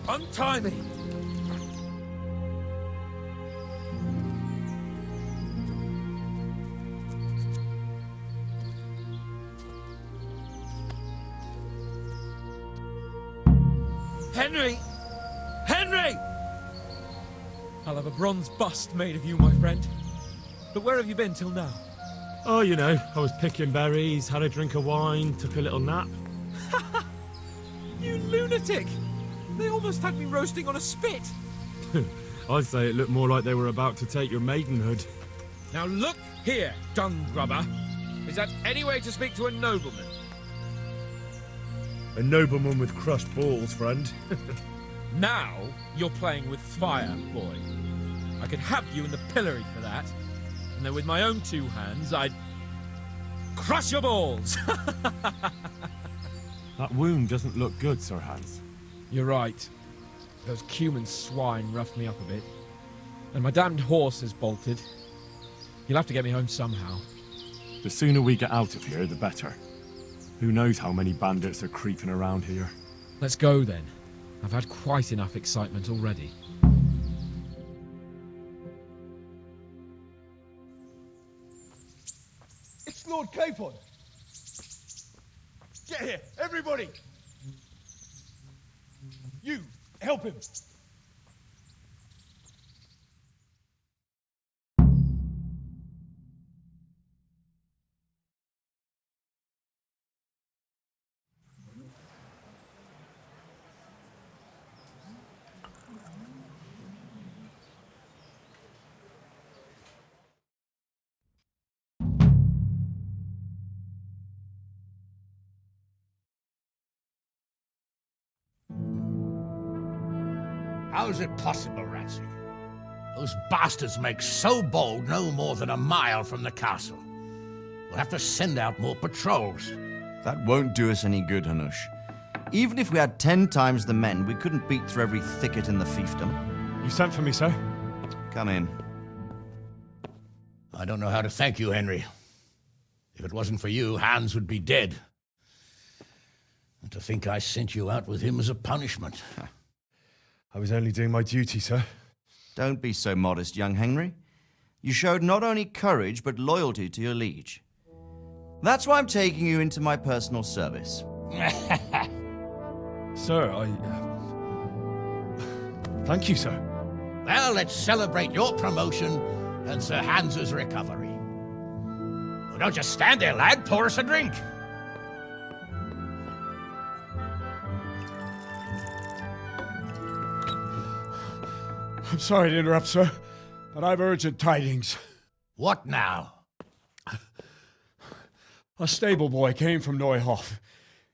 Speaker 16: Untie me! Henry! Henry! I'll have a bronze bust made of you, my friend. But where have you been till now?
Speaker 8: Oh, you know, I was picking berries, had a drink of wine, took a little nap.
Speaker 16: You lunatic! They almost had me roasting on a spit.
Speaker 8: I'd say it looked more like they were about to take your maidenhood.
Speaker 16: Now look here, dung grubber. Is that any way to speak to a nobleman?
Speaker 8: A nobleman with crushed balls, friend.
Speaker 16: Now you're playing with fire, boy. I could have you in the pillory for that. And then with my own two hands, I'd crush your balls.
Speaker 8: That wound doesn't look good, Sir Hans.
Speaker 16: You're right. Those Cuman swine roughed me up a bit. And my damned horse is bolted. You'll have to get me home somehow.
Speaker 8: The sooner we get out of here, the better. Who knows how many bandits are creeping around here.
Speaker 16: Let's go then. I've had quite enough excitement already.
Speaker 2: It's Lord Capon! Get here, everybody! You, help him!
Speaker 12: How's it possible, Ratsy? Those bastards make so bold no more than a mile from the castle. We'll have to send out more patrols.
Speaker 11: That won't do us any good, Hanush. Even if we had 10 times the men, we couldn't beat through every thicket in the fiefdom.
Speaker 8: You sent for me, sir?
Speaker 11: Come in.
Speaker 12: I don't know how to thank you, Henry. If it wasn't for you, Hans would be dead. And to think I sent you out with him as a punishment.
Speaker 8: I was only doing my duty, sir.
Speaker 11: Don't be so modest, young Henry. You showed not only courage, but loyalty to your liege. That's why I'm taking you into my personal service.
Speaker 8: Sir, thank you, sir.
Speaker 12: Well, let's celebrate your promotion and Sir Hans's recovery. But don't just stand there, lad. Pour us a drink.
Speaker 15: I'm sorry to interrupt, sir, but I've urgent tidings.
Speaker 12: What now?
Speaker 15: A stable boy came from Neuhoff.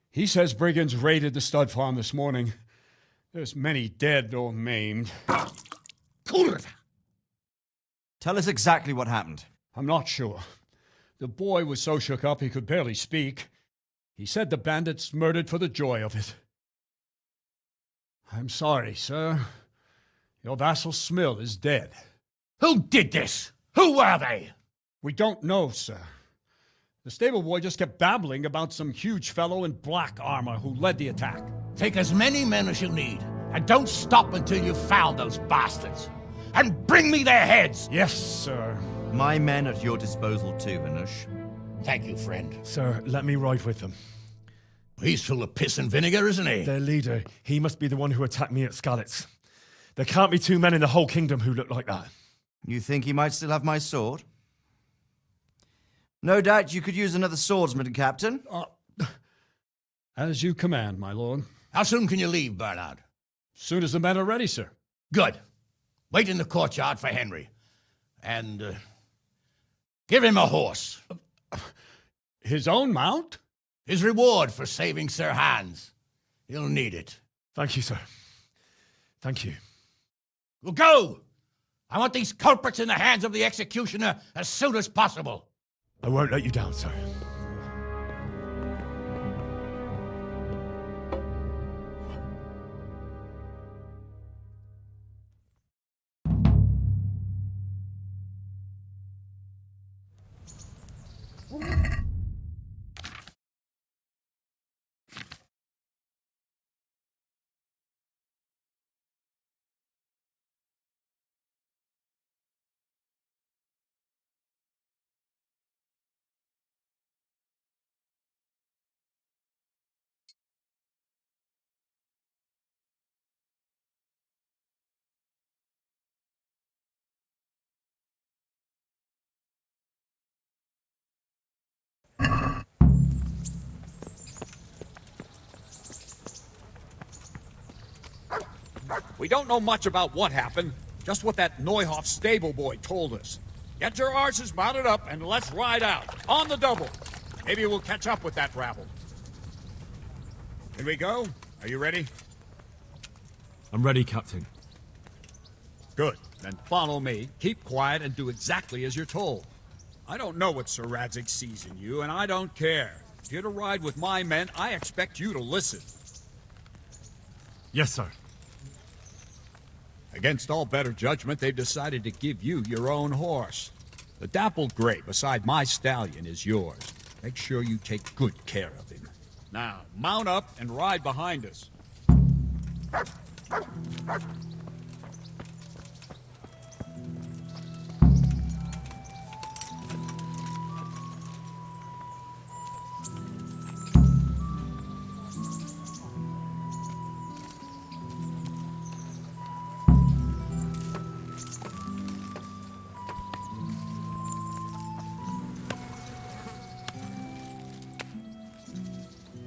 Speaker 15: He says brigands raided the stud farm this morning. There's many dead or maimed.
Speaker 11: Tell us exactly what happened.
Speaker 15: I'm not sure. The boy was so shook up he could barely speak. He said the bandits murdered for the joy of it. I'm sorry, sir. Your vassal Smill is dead.
Speaker 12: Who did this? Who were they?
Speaker 15: We don't know, sir. The stable boy just kept babbling about some huge fellow in black armor who led the attack.
Speaker 12: Take as many men as you need, and don't stop until you've found those bastards. And bring me their heads!
Speaker 15: Yes, sir.
Speaker 11: My men at your disposal too, Hanush.
Speaker 12: Thank you, friend.
Speaker 4: Sir, let me ride with them.
Speaker 12: He's full of piss and vinegar, isn't he?
Speaker 4: Their leader, he must be the one who attacked me at Skalitz. There can't be two men in the whole kingdom who look like that.
Speaker 11: You think he might still have my sword? No doubt you could use another swordsman, Captain.
Speaker 15: As you command, my lord.
Speaker 12: How soon can you leave, Bernard?
Speaker 15: Soon as the men are ready, sir.
Speaker 12: Good. Wait in the courtyard for Henry. And give him a horse.
Speaker 15: His own mount?
Speaker 12: His reward for saving Sir Hans. He'll need it.
Speaker 4: Thank you, sir. Thank you.
Speaker 12: Well, go! I want these culprits in the hands of the executioner as soon as possible.
Speaker 4: I won't let you down, sir.
Speaker 18: We don't know much about what happened, just what that Neuhoff stable boy told us. Get your horses mounted up and let's ride out, on the double. Maybe we'll catch up with that rabble. Here we go. Are you ready?
Speaker 8: I'm ready, Captain.
Speaker 18: Good. Then follow me, keep quiet, and do exactly as you're told. I don't know what Sir Radzig sees in you, and I don't care. If you're to ride with my men, I expect you to listen.
Speaker 4: Yes, sir.
Speaker 18: Against all better judgment, they've decided to give you your own horse. The dappled gray beside my stallion is yours. Make sure you take good care of him. Now, mount up and ride behind us.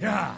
Speaker 15: Yeah.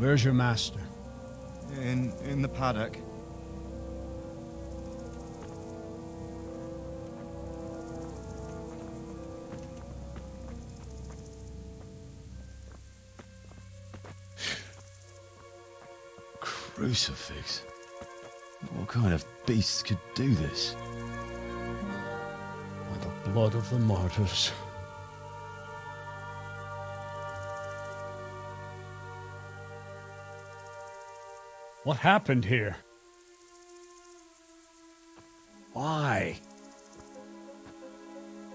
Speaker 15: Where's your master?
Speaker 11: In the paddock.
Speaker 1: Crucifix? What kind of beasts could do this?
Speaker 15: By the blood of the martyrs. What happened here? Why?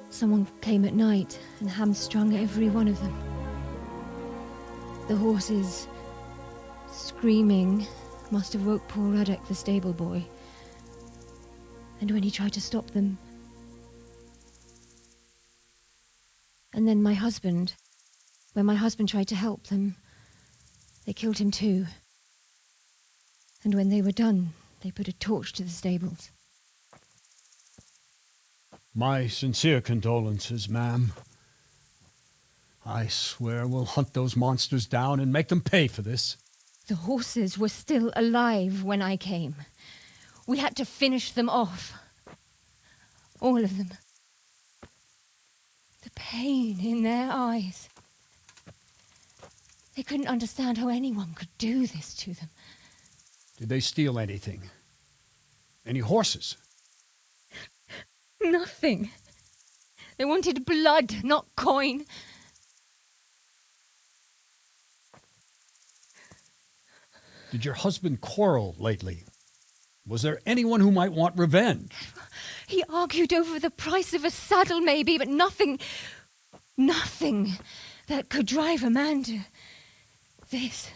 Speaker 6: Someone came at night and hamstrung every one of them. The horses, screaming, must have woke poor Ruddock, the stable boy. And when he tried to stop them... And then my husband, when my husband tried to help them, they killed him too. And when they were done, they put a torch to the stables.
Speaker 15: My sincere condolences, ma'am. I swear we'll hunt those monsters down and make them pay for this.
Speaker 6: The horses were still alive when I came. We had to finish them off. All of them. The pain in their eyes. They couldn't understand how anyone could do this to them.
Speaker 15: Did they steal anything? Any horses?
Speaker 6: Nothing. They wanted blood, not coin.
Speaker 15: Did your husband quarrel lately? Was there anyone who might want revenge?
Speaker 6: He argued over the price of a saddle, maybe, but nothing that could drive a man to this.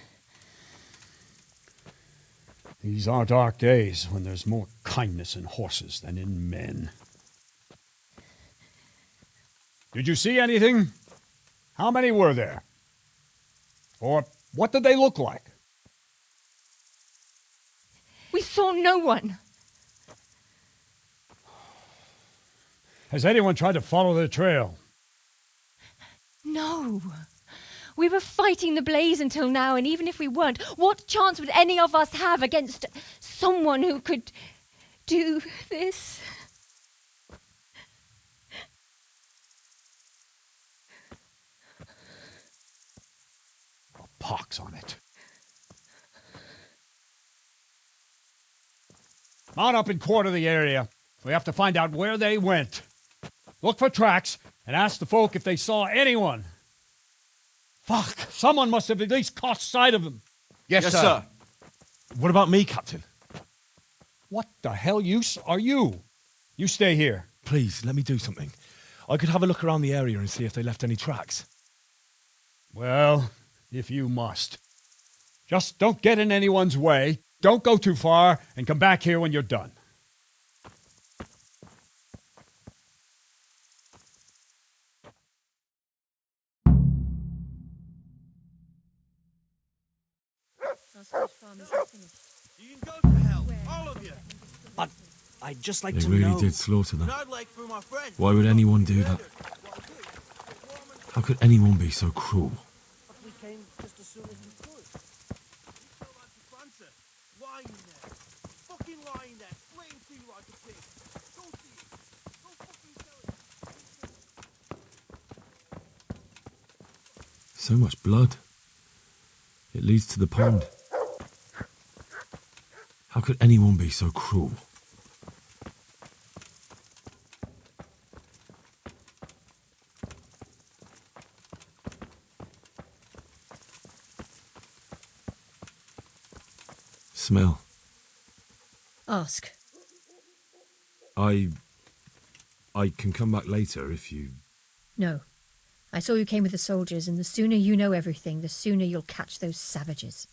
Speaker 15: These are dark days when there's more kindness in horses than in men. Did you see anything? How many were there? Or what did they look like?
Speaker 6: We saw no one.
Speaker 15: Has anyone tried to follow the trail?
Speaker 6: No. We were fighting the blaze until now, and even if we weren't, what chance would any of us have against someone who could do this?
Speaker 15: A pox on it. Mount up and quarter the area. We have to find out where they went. Look for tracks and ask the folk if they saw anyone. Fuck! Someone must have at least caught sight of them.
Speaker 1: Yes, sir. What about me, Captain?
Speaker 15: What the hell use are you? You stay here.
Speaker 1: Please, let me do something. I could have a look around the area and see if they left any tracks.
Speaker 15: Well, if you must. Just don't get in anyone's way, don't go too far, and come back here when you're done.
Speaker 20: You can go to hell, all of you.
Speaker 17: But I'd just like
Speaker 1: They
Speaker 17: to
Speaker 1: really
Speaker 17: know.
Speaker 1: did slaughter them.
Speaker 20: And I'd like for my friend.
Speaker 1: Why would anyone do that? How could anyone be so cruel?
Speaker 20: But we came just as soon as we could. You feel like the Francer, lying there. Fucking lying there, flaying to you like a pig. Don't see it. Don't fucking tell it.
Speaker 1: So much blood. It leads to the pond. How could anyone be so cruel? Smell.
Speaker 6: Ask.
Speaker 1: I can come back later if you...
Speaker 6: No. I saw you came with the soldiers, and the sooner you know everything, the sooner you'll catch those savages.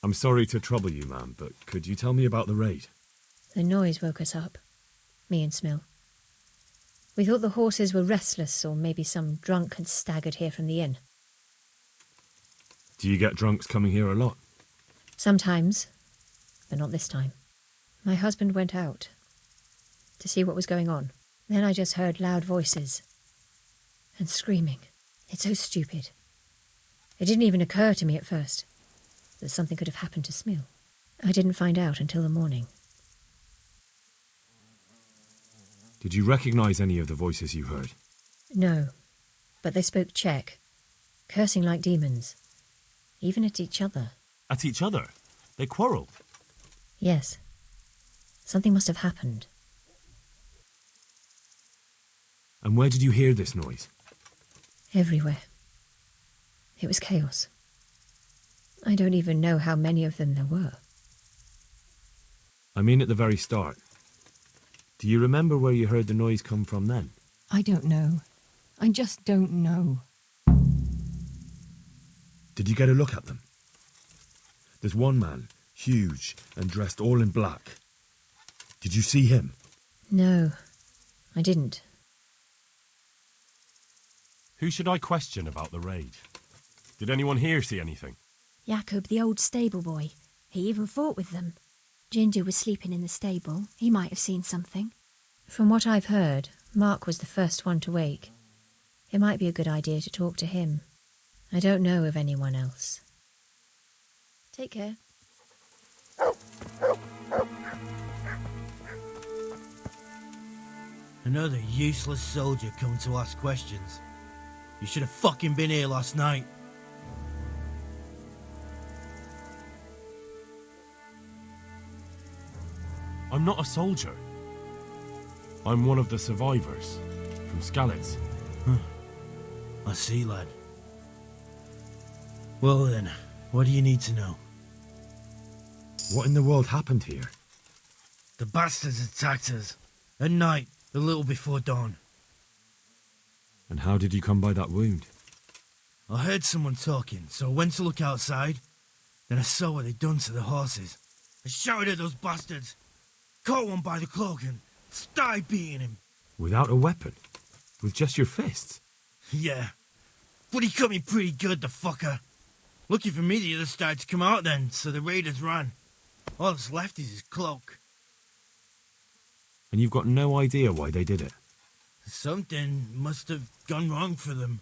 Speaker 1: I'm sorry to trouble you, ma'am, but could you tell me about the raid?
Speaker 6: The noise woke us up, me and Smill. We thought the horses were restless, or maybe some drunk had staggered here from the inn.
Speaker 1: Do you get drunks coming here a lot?
Speaker 6: Sometimes, but not this time. My husband went out to see what was going on. Then I just heard loud voices and screaming. It's so stupid. It didn't even occur to me at first that something could have happened to Smil. I didn't find out until the morning.
Speaker 1: Did you recognize any of the voices you heard?
Speaker 6: No, but they spoke Czech, cursing like demons, even at each other.
Speaker 8: At each other? They quarrelled?
Speaker 6: Yes. Something must have happened.
Speaker 1: And where did you hear this noise?
Speaker 6: Everywhere. It was chaos. I don't even know how many of them there were.
Speaker 1: I mean at the very start. Do you remember where you heard the noise come from then?
Speaker 6: I don't know. I just don't know.
Speaker 1: Did you get a look at them? There's one man, huge and dressed all in black. Did you see him?
Speaker 6: No, I didn't.
Speaker 8: Who should I question about the raid? Did anyone here see anything?
Speaker 3: Jakob, the old stable boy. He even fought with them. Ginger was sleeping in the stable. He might have seen something.
Speaker 6: From what I've heard, Mark was the first one to wake. It might be a good idea to talk to him. I don't know of anyone else. Take care.
Speaker 20: Another useless soldier coming to ask questions. You should have fucking been here last night.
Speaker 8: I'm not a soldier. I'm one of the survivors from Skalitz.
Speaker 20: I see, lad. Well then, what do you need to know?
Speaker 1: What in the world happened here?
Speaker 20: The bastards attacked us. At night, a little before dawn.
Speaker 1: And how did you come by that wound?
Speaker 20: I heard someone talking, so I went to look outside. Then I saw what they'd done to the horses. I shouted at those bastards. Caught one by the cloak and started beating him.
Speaker 1: Without a weapon? With just your fists?
Speaker 20: Yeah. But he cut me pretty good, the fucker. Lucky for me, the others started to come out then, so the raiders ran. All that's left is his cloak.
Speaker 1: And you've got no idea why they did it?
Speaker 20: Something must have gone wrong for them.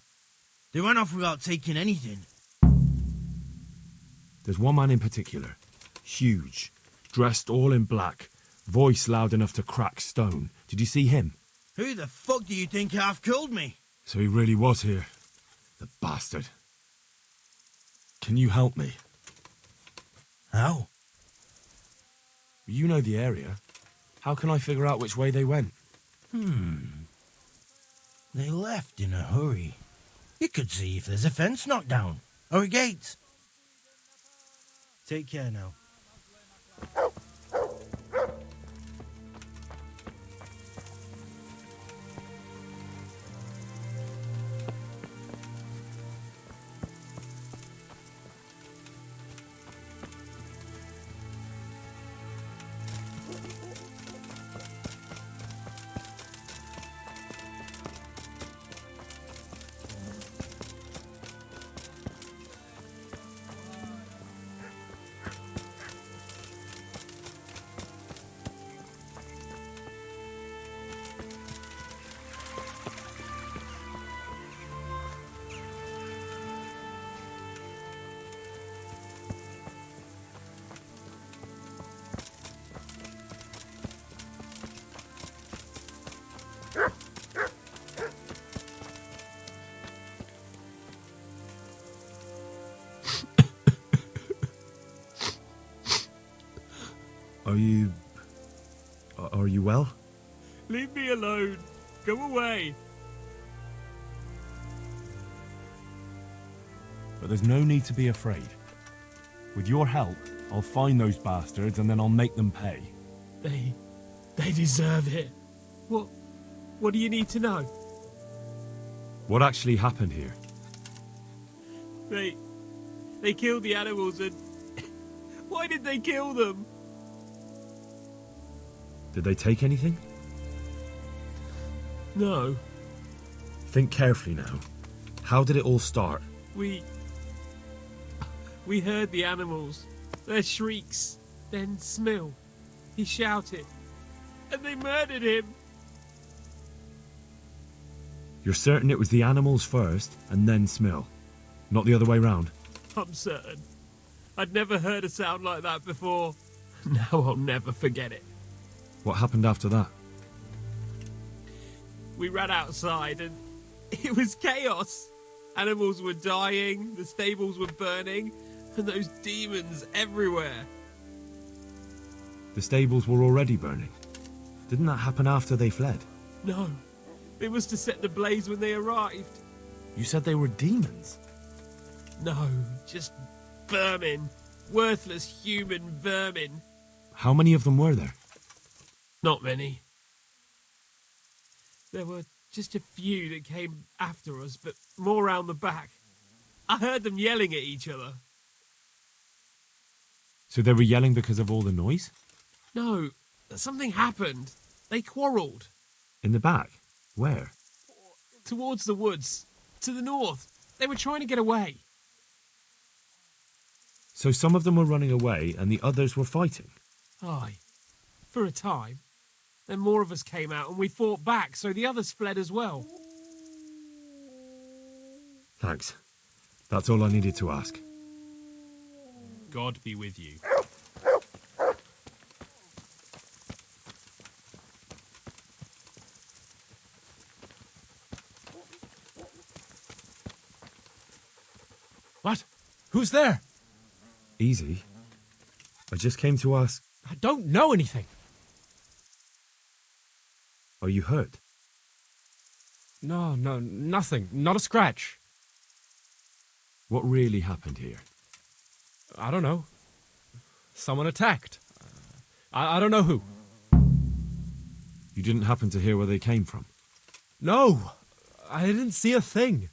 Speaker 20: They ran off without taking anything.
Speaker 1: There's one man in particular. Huge. Dressed all in black. Voice loud enough to crack stone. Did you see him?
Speaker 20: Who the fuck do you think half killed me?
Speaker 1: So he really was here. The bastard. Can you help me?
Speaker 20: How?
Speaker 1: You know the area. How can I figure out which way they went?
Speaker 20: They left in a hurry. You could see if there's a fence knocked down, or a gate. Take care now.
Speaker 1: Are you well?
Speaker 9: Leave me alone. Go away.
Speaker 8: But there's no need to be afraid. With your help, I'll find those bastards and then I'll make them pay.
Speaker 9: They deserve it. What do you need to know?
Speaker 1: What actually happened here?
Speaker 9: They killed the animals and... Why did they kill them?
Speaker 1: Did they take anything?
Speaker 9: No.
Speaker 1: Think carefully now. How did it all start?
Speaker 9: We heard the animals, their shrieks, then Smil. He shouted, and they murdered him.
Speaker 1: You're certain it was the animals first, and then Smil? Not the other way round?
Speaker 8: I'm certain. I'd never heard a sound like that before. Now I'll never forget it.
Speaker 1: What happened after that?
Speaker 8: We ran outside and it was chaos. Animals were dying, the stables were burning, and those demons everywhere.
Speaker 1: The stables were already burning. Didn't that happen after they fled?
Speaker 8: No, it was to set the blaze when they arrived.
Speaker 1: You said they were demons?
Speaker 8: No, just vermin. Worthless human vermin.
Speaker 1: How many of them were there?
Speaker 8: Not many. There were just a few that came after us, but more round the back. I heard them yelling at each other.
Speaker 1: So they were yelling because of all the noise?
Speaker 8: No, something happened. They quarrelled.
Speaker 1: In the back? Where?
Speaker 8: Towards the woods. To the north. They were trying to get away.
Speaker 1: So some of them were running away and the others were fighting?
Speaker 8: Aye. For a time. Then more of us came out and we fought back, so the others fled as well.
Speaker 1: Thanks. That's all I needed to ask.
Speaker 8: God be with you.
Speaker 15: What? Who's there?
Speaker 1: Easy. I just came to ask...
Speaker 15: I don't know anything.
Speaker 1: Are you hurt?
Speaker 15: No, nothing. Not a scratch.
Speaker 1: What really happened here?
Speaker 15: I don't know. Someone attacked. I don't know who.
Speaker 1: You didn't happen to hear where they came from?
Speaker 15: No, I didn't see a thing.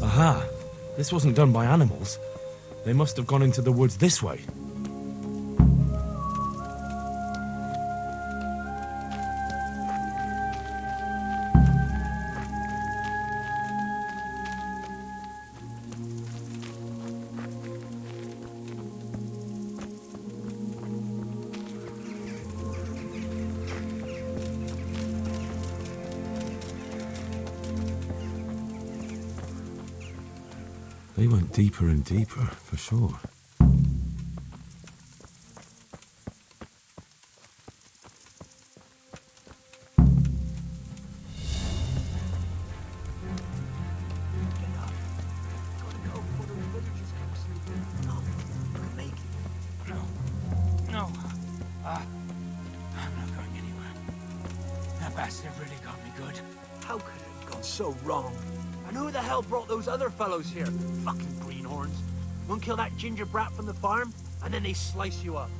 Speaker 1: Aha! This wasn't done by animals. They must have gone into the woods this way. They went deeper and deeper, for sure.
Speaker 19: No. I'm not going anywhere. That bastard really got me good.
Speaker 17: How could it have gone so wrong? And who the hell brought those other fellows here? Fucking greenhorns. One kill that ginger brat from the farm, and then they slice you up.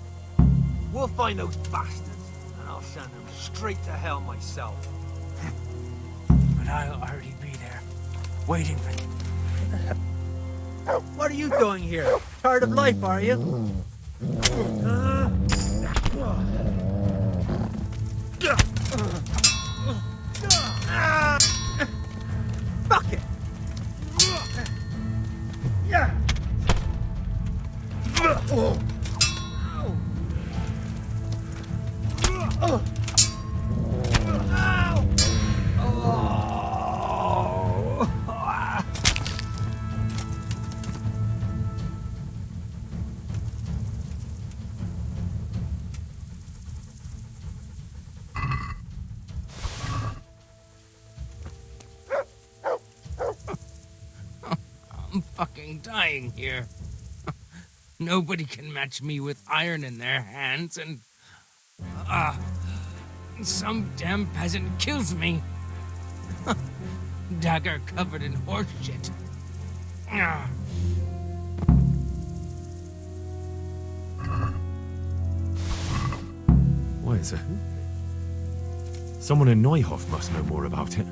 Speaker 17: We'll find those bastards, and I'll send them straight to hell myself.
Speaker 19: But I'll already be there, waiting for them.
Speaker 17: What are you doing here? Tired of life, are you? Fuck it! Yeah!
Speaker 19: I'm fucking dying here. Nobody can match me with iron in their hands, and some damn peasant kills me. Dagger covered in horse shit.
Speaker 1: Why is it? Someone in Neuhoff must know more about it.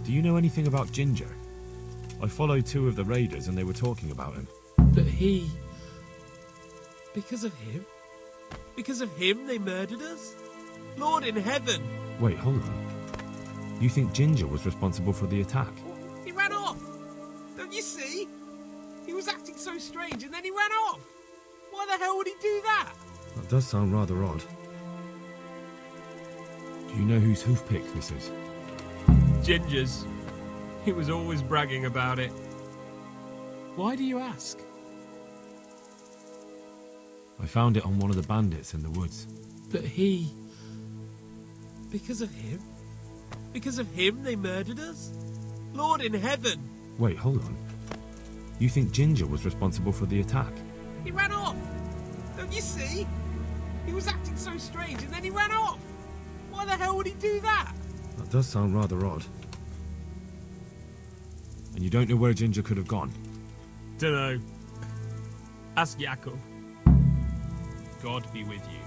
Speaker 1: Do you know anything about Ginger? I followed 2 of the raiders and they were talking about him.
Speaker 8: But he... Because of him? Because of him they murdered us? Lord in heaven!
Speaker 1: Wait, hold on. You think Ginger was responsible for the attack?
Speaker 8: He ran off! Don't you see? He was acting so strange and then he ran off! Why the hell would he do that?
Speaker 1: That does sound rather odd. Do you know whose hoof pick this is?
Speaker 8: Ginger's. He was always bragging about it. Why do you ask?
Speaker 1: I found it on one of the bandits in the woods.
Speaker 8: But he... Because of him? Because of him they murdered us? Lord in heaven!
Speaker 1: Wait, hold on. You think Ginger was responsible for the attack?
Speaker 8: He ran off! Don't you see? He was acting so strange and then he ran off! Why the hell would he do that?
Speaker 1: That does sound rather odd. And you don't know where Ginger could have gone?
Speaker 8: Dunno. Ask Jakob. God be with you.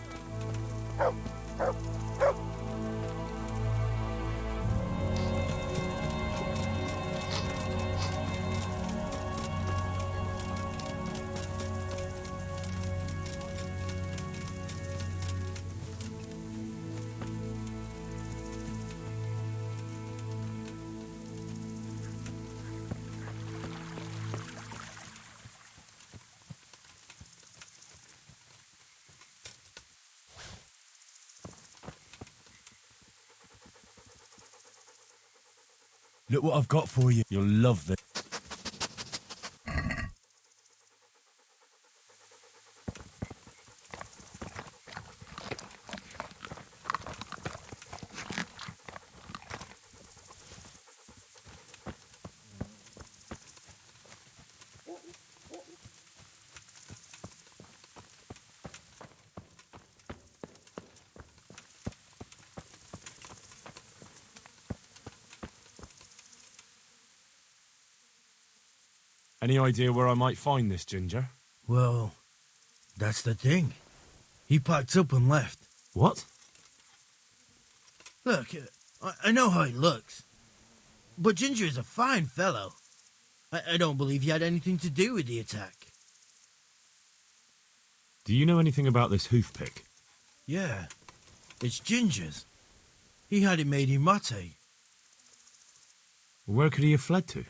Speaker 20: Look what I've got for you. You'll love this.
Speaker 1: Any idea where I might find this Ginger?
Speaker 20: Well, that's the thing. He packed up and left.
Speaker 1: What?
Speaker 20: Look, I know how he looks. But Ginger is a fine fellow. I don't believe he had anything to do with the attack.
Speaker 1: Do you know anything about this hoof pick?
Speaker 20: Yeah, it's Ginger's. He had it made in Mate.
Speaker 1: Where could he have fled to?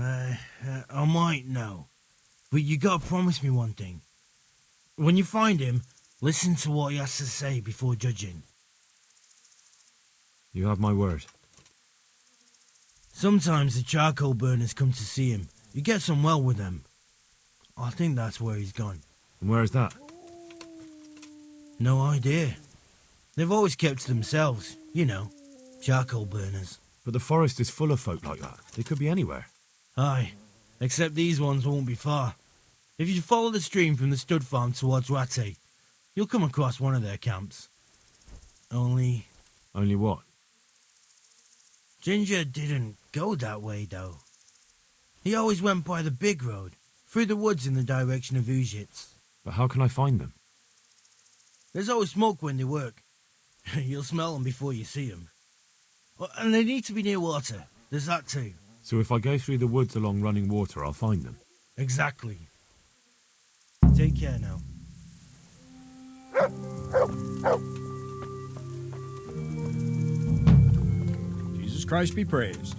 Speaker 20: I might know. But you gotta promise me one thing. When you find him, listen to what he has to say before judging.
Speaker 1: You have my word.
Speaker 20: Sometimes the charcoal burners come to see him. He gets on well with them. I think that's where he's gone.
Speaker 1: And where is that?
Speaker 20: No idea. They've always kept to themselves, you know, charcoal burners.
Speaker 1: But the forest is full of folk like that. They could be anywhere.
Speaker 20: Aye, except these ones won't be far. If you follow the stream from the stud farm towards Rate, you'll come across one of their camps. Only
Speaker 1: what?
Speaker 20: Ginger didn't go that way, though. He always went by the big road, through the woods in the direction of Ujits.
Speaker 1: But how can I find them?
Speaker 20: There's always smoke when they work. You'll smell them before you see them. And they need to be near water. There's that too.
Speaker 1: So if I go through the woods along running water, I'll find them?
Speaker 20: Exactly. Take care now.
Speaker 15: Jesus Christ be praised.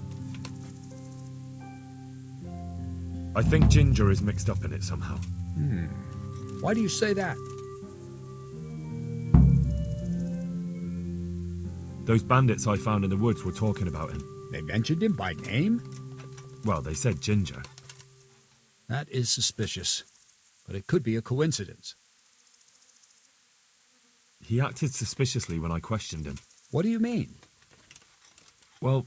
Speaker 1: I think Ginger is mixed up in it somehow.
Speaker 21: Why do you say that?
Speaker 1: Those bandits I found in the woods were talking about him.
Speaker 18: They mentioned him by name?
Speaker 1: Well, they said Ginger.
Speaker 18: That is suspicious, but it could be a coincidence.
Speaker 1: He acted suspiciously when I questioned him.
Speaker 18: What do you mean?
Speaker 1: Well,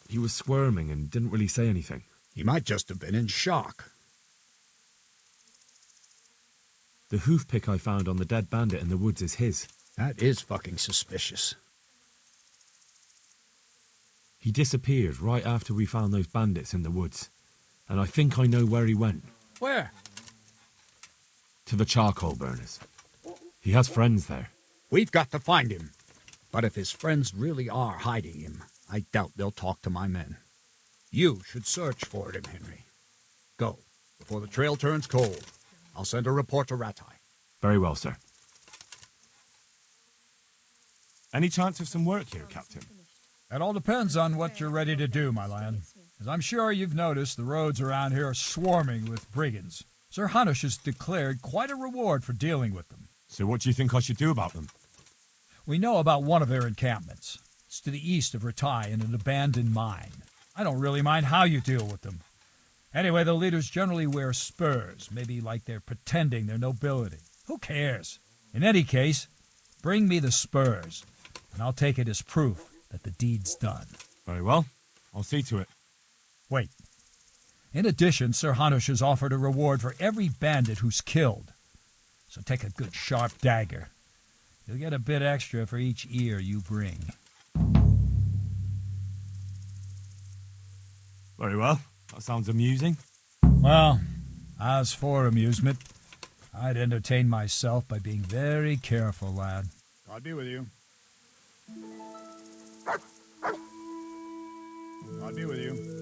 Speaker 1: he was squirming and didn't really say anything.
Speaker 18: He might just have been in shock.
Speaker 1: The hoof pick I found on the dead bandit in the woods is his.
Speaker 18: That is fucking suspicious.
Speaker 1: He disappeared right after we found those bandits in the woods, and I think I know where he went.
Speaker 18: Where?
Speaker 1: To the charcoal burners. He has friends there.
Speaker 18: We've got to find him. But if his friends really are hiding him, I doubt they'll talk to my men. You should search for him, Henry. Go, before the trail turns cold. I'll send a report to Ratai.
Speaker 1: Very well, sir. Any chance of some work here, Captain?
Speaker 22: That all depends on what you're ready to do, my lad. As I'm sure you've noticed, the roads around here are swarming with brigands. Sir Hanush has declared quite a reward for dealing with them.
Speaker 1: So what do you think I should do about them?
Speaker 22: We know about one of their encampments. It's to the east of Ratai in an abandoned mine. I don't really mind how you deal with them. Anyway, the leaders generally wear spurs, maybe like they're pretending they're nobility. Who cares? In any case, bring me the spurs, and I'll take it as proof that the deed's done.
Speaker 1: Very well. I'll see to it.
Speaker 22: Wait. In addition, Sir Hanush has offered a reward for every bandit who's killed. So take a good sharp dagger. You'll get a bit extra for each ear you bring.
Speaker 1: Very well. That sounds amusing.
Speaker 22: Well, as for amusement, I'd entertain myself by being very careful, lad.
Speaker 15: God be with you. God be with you.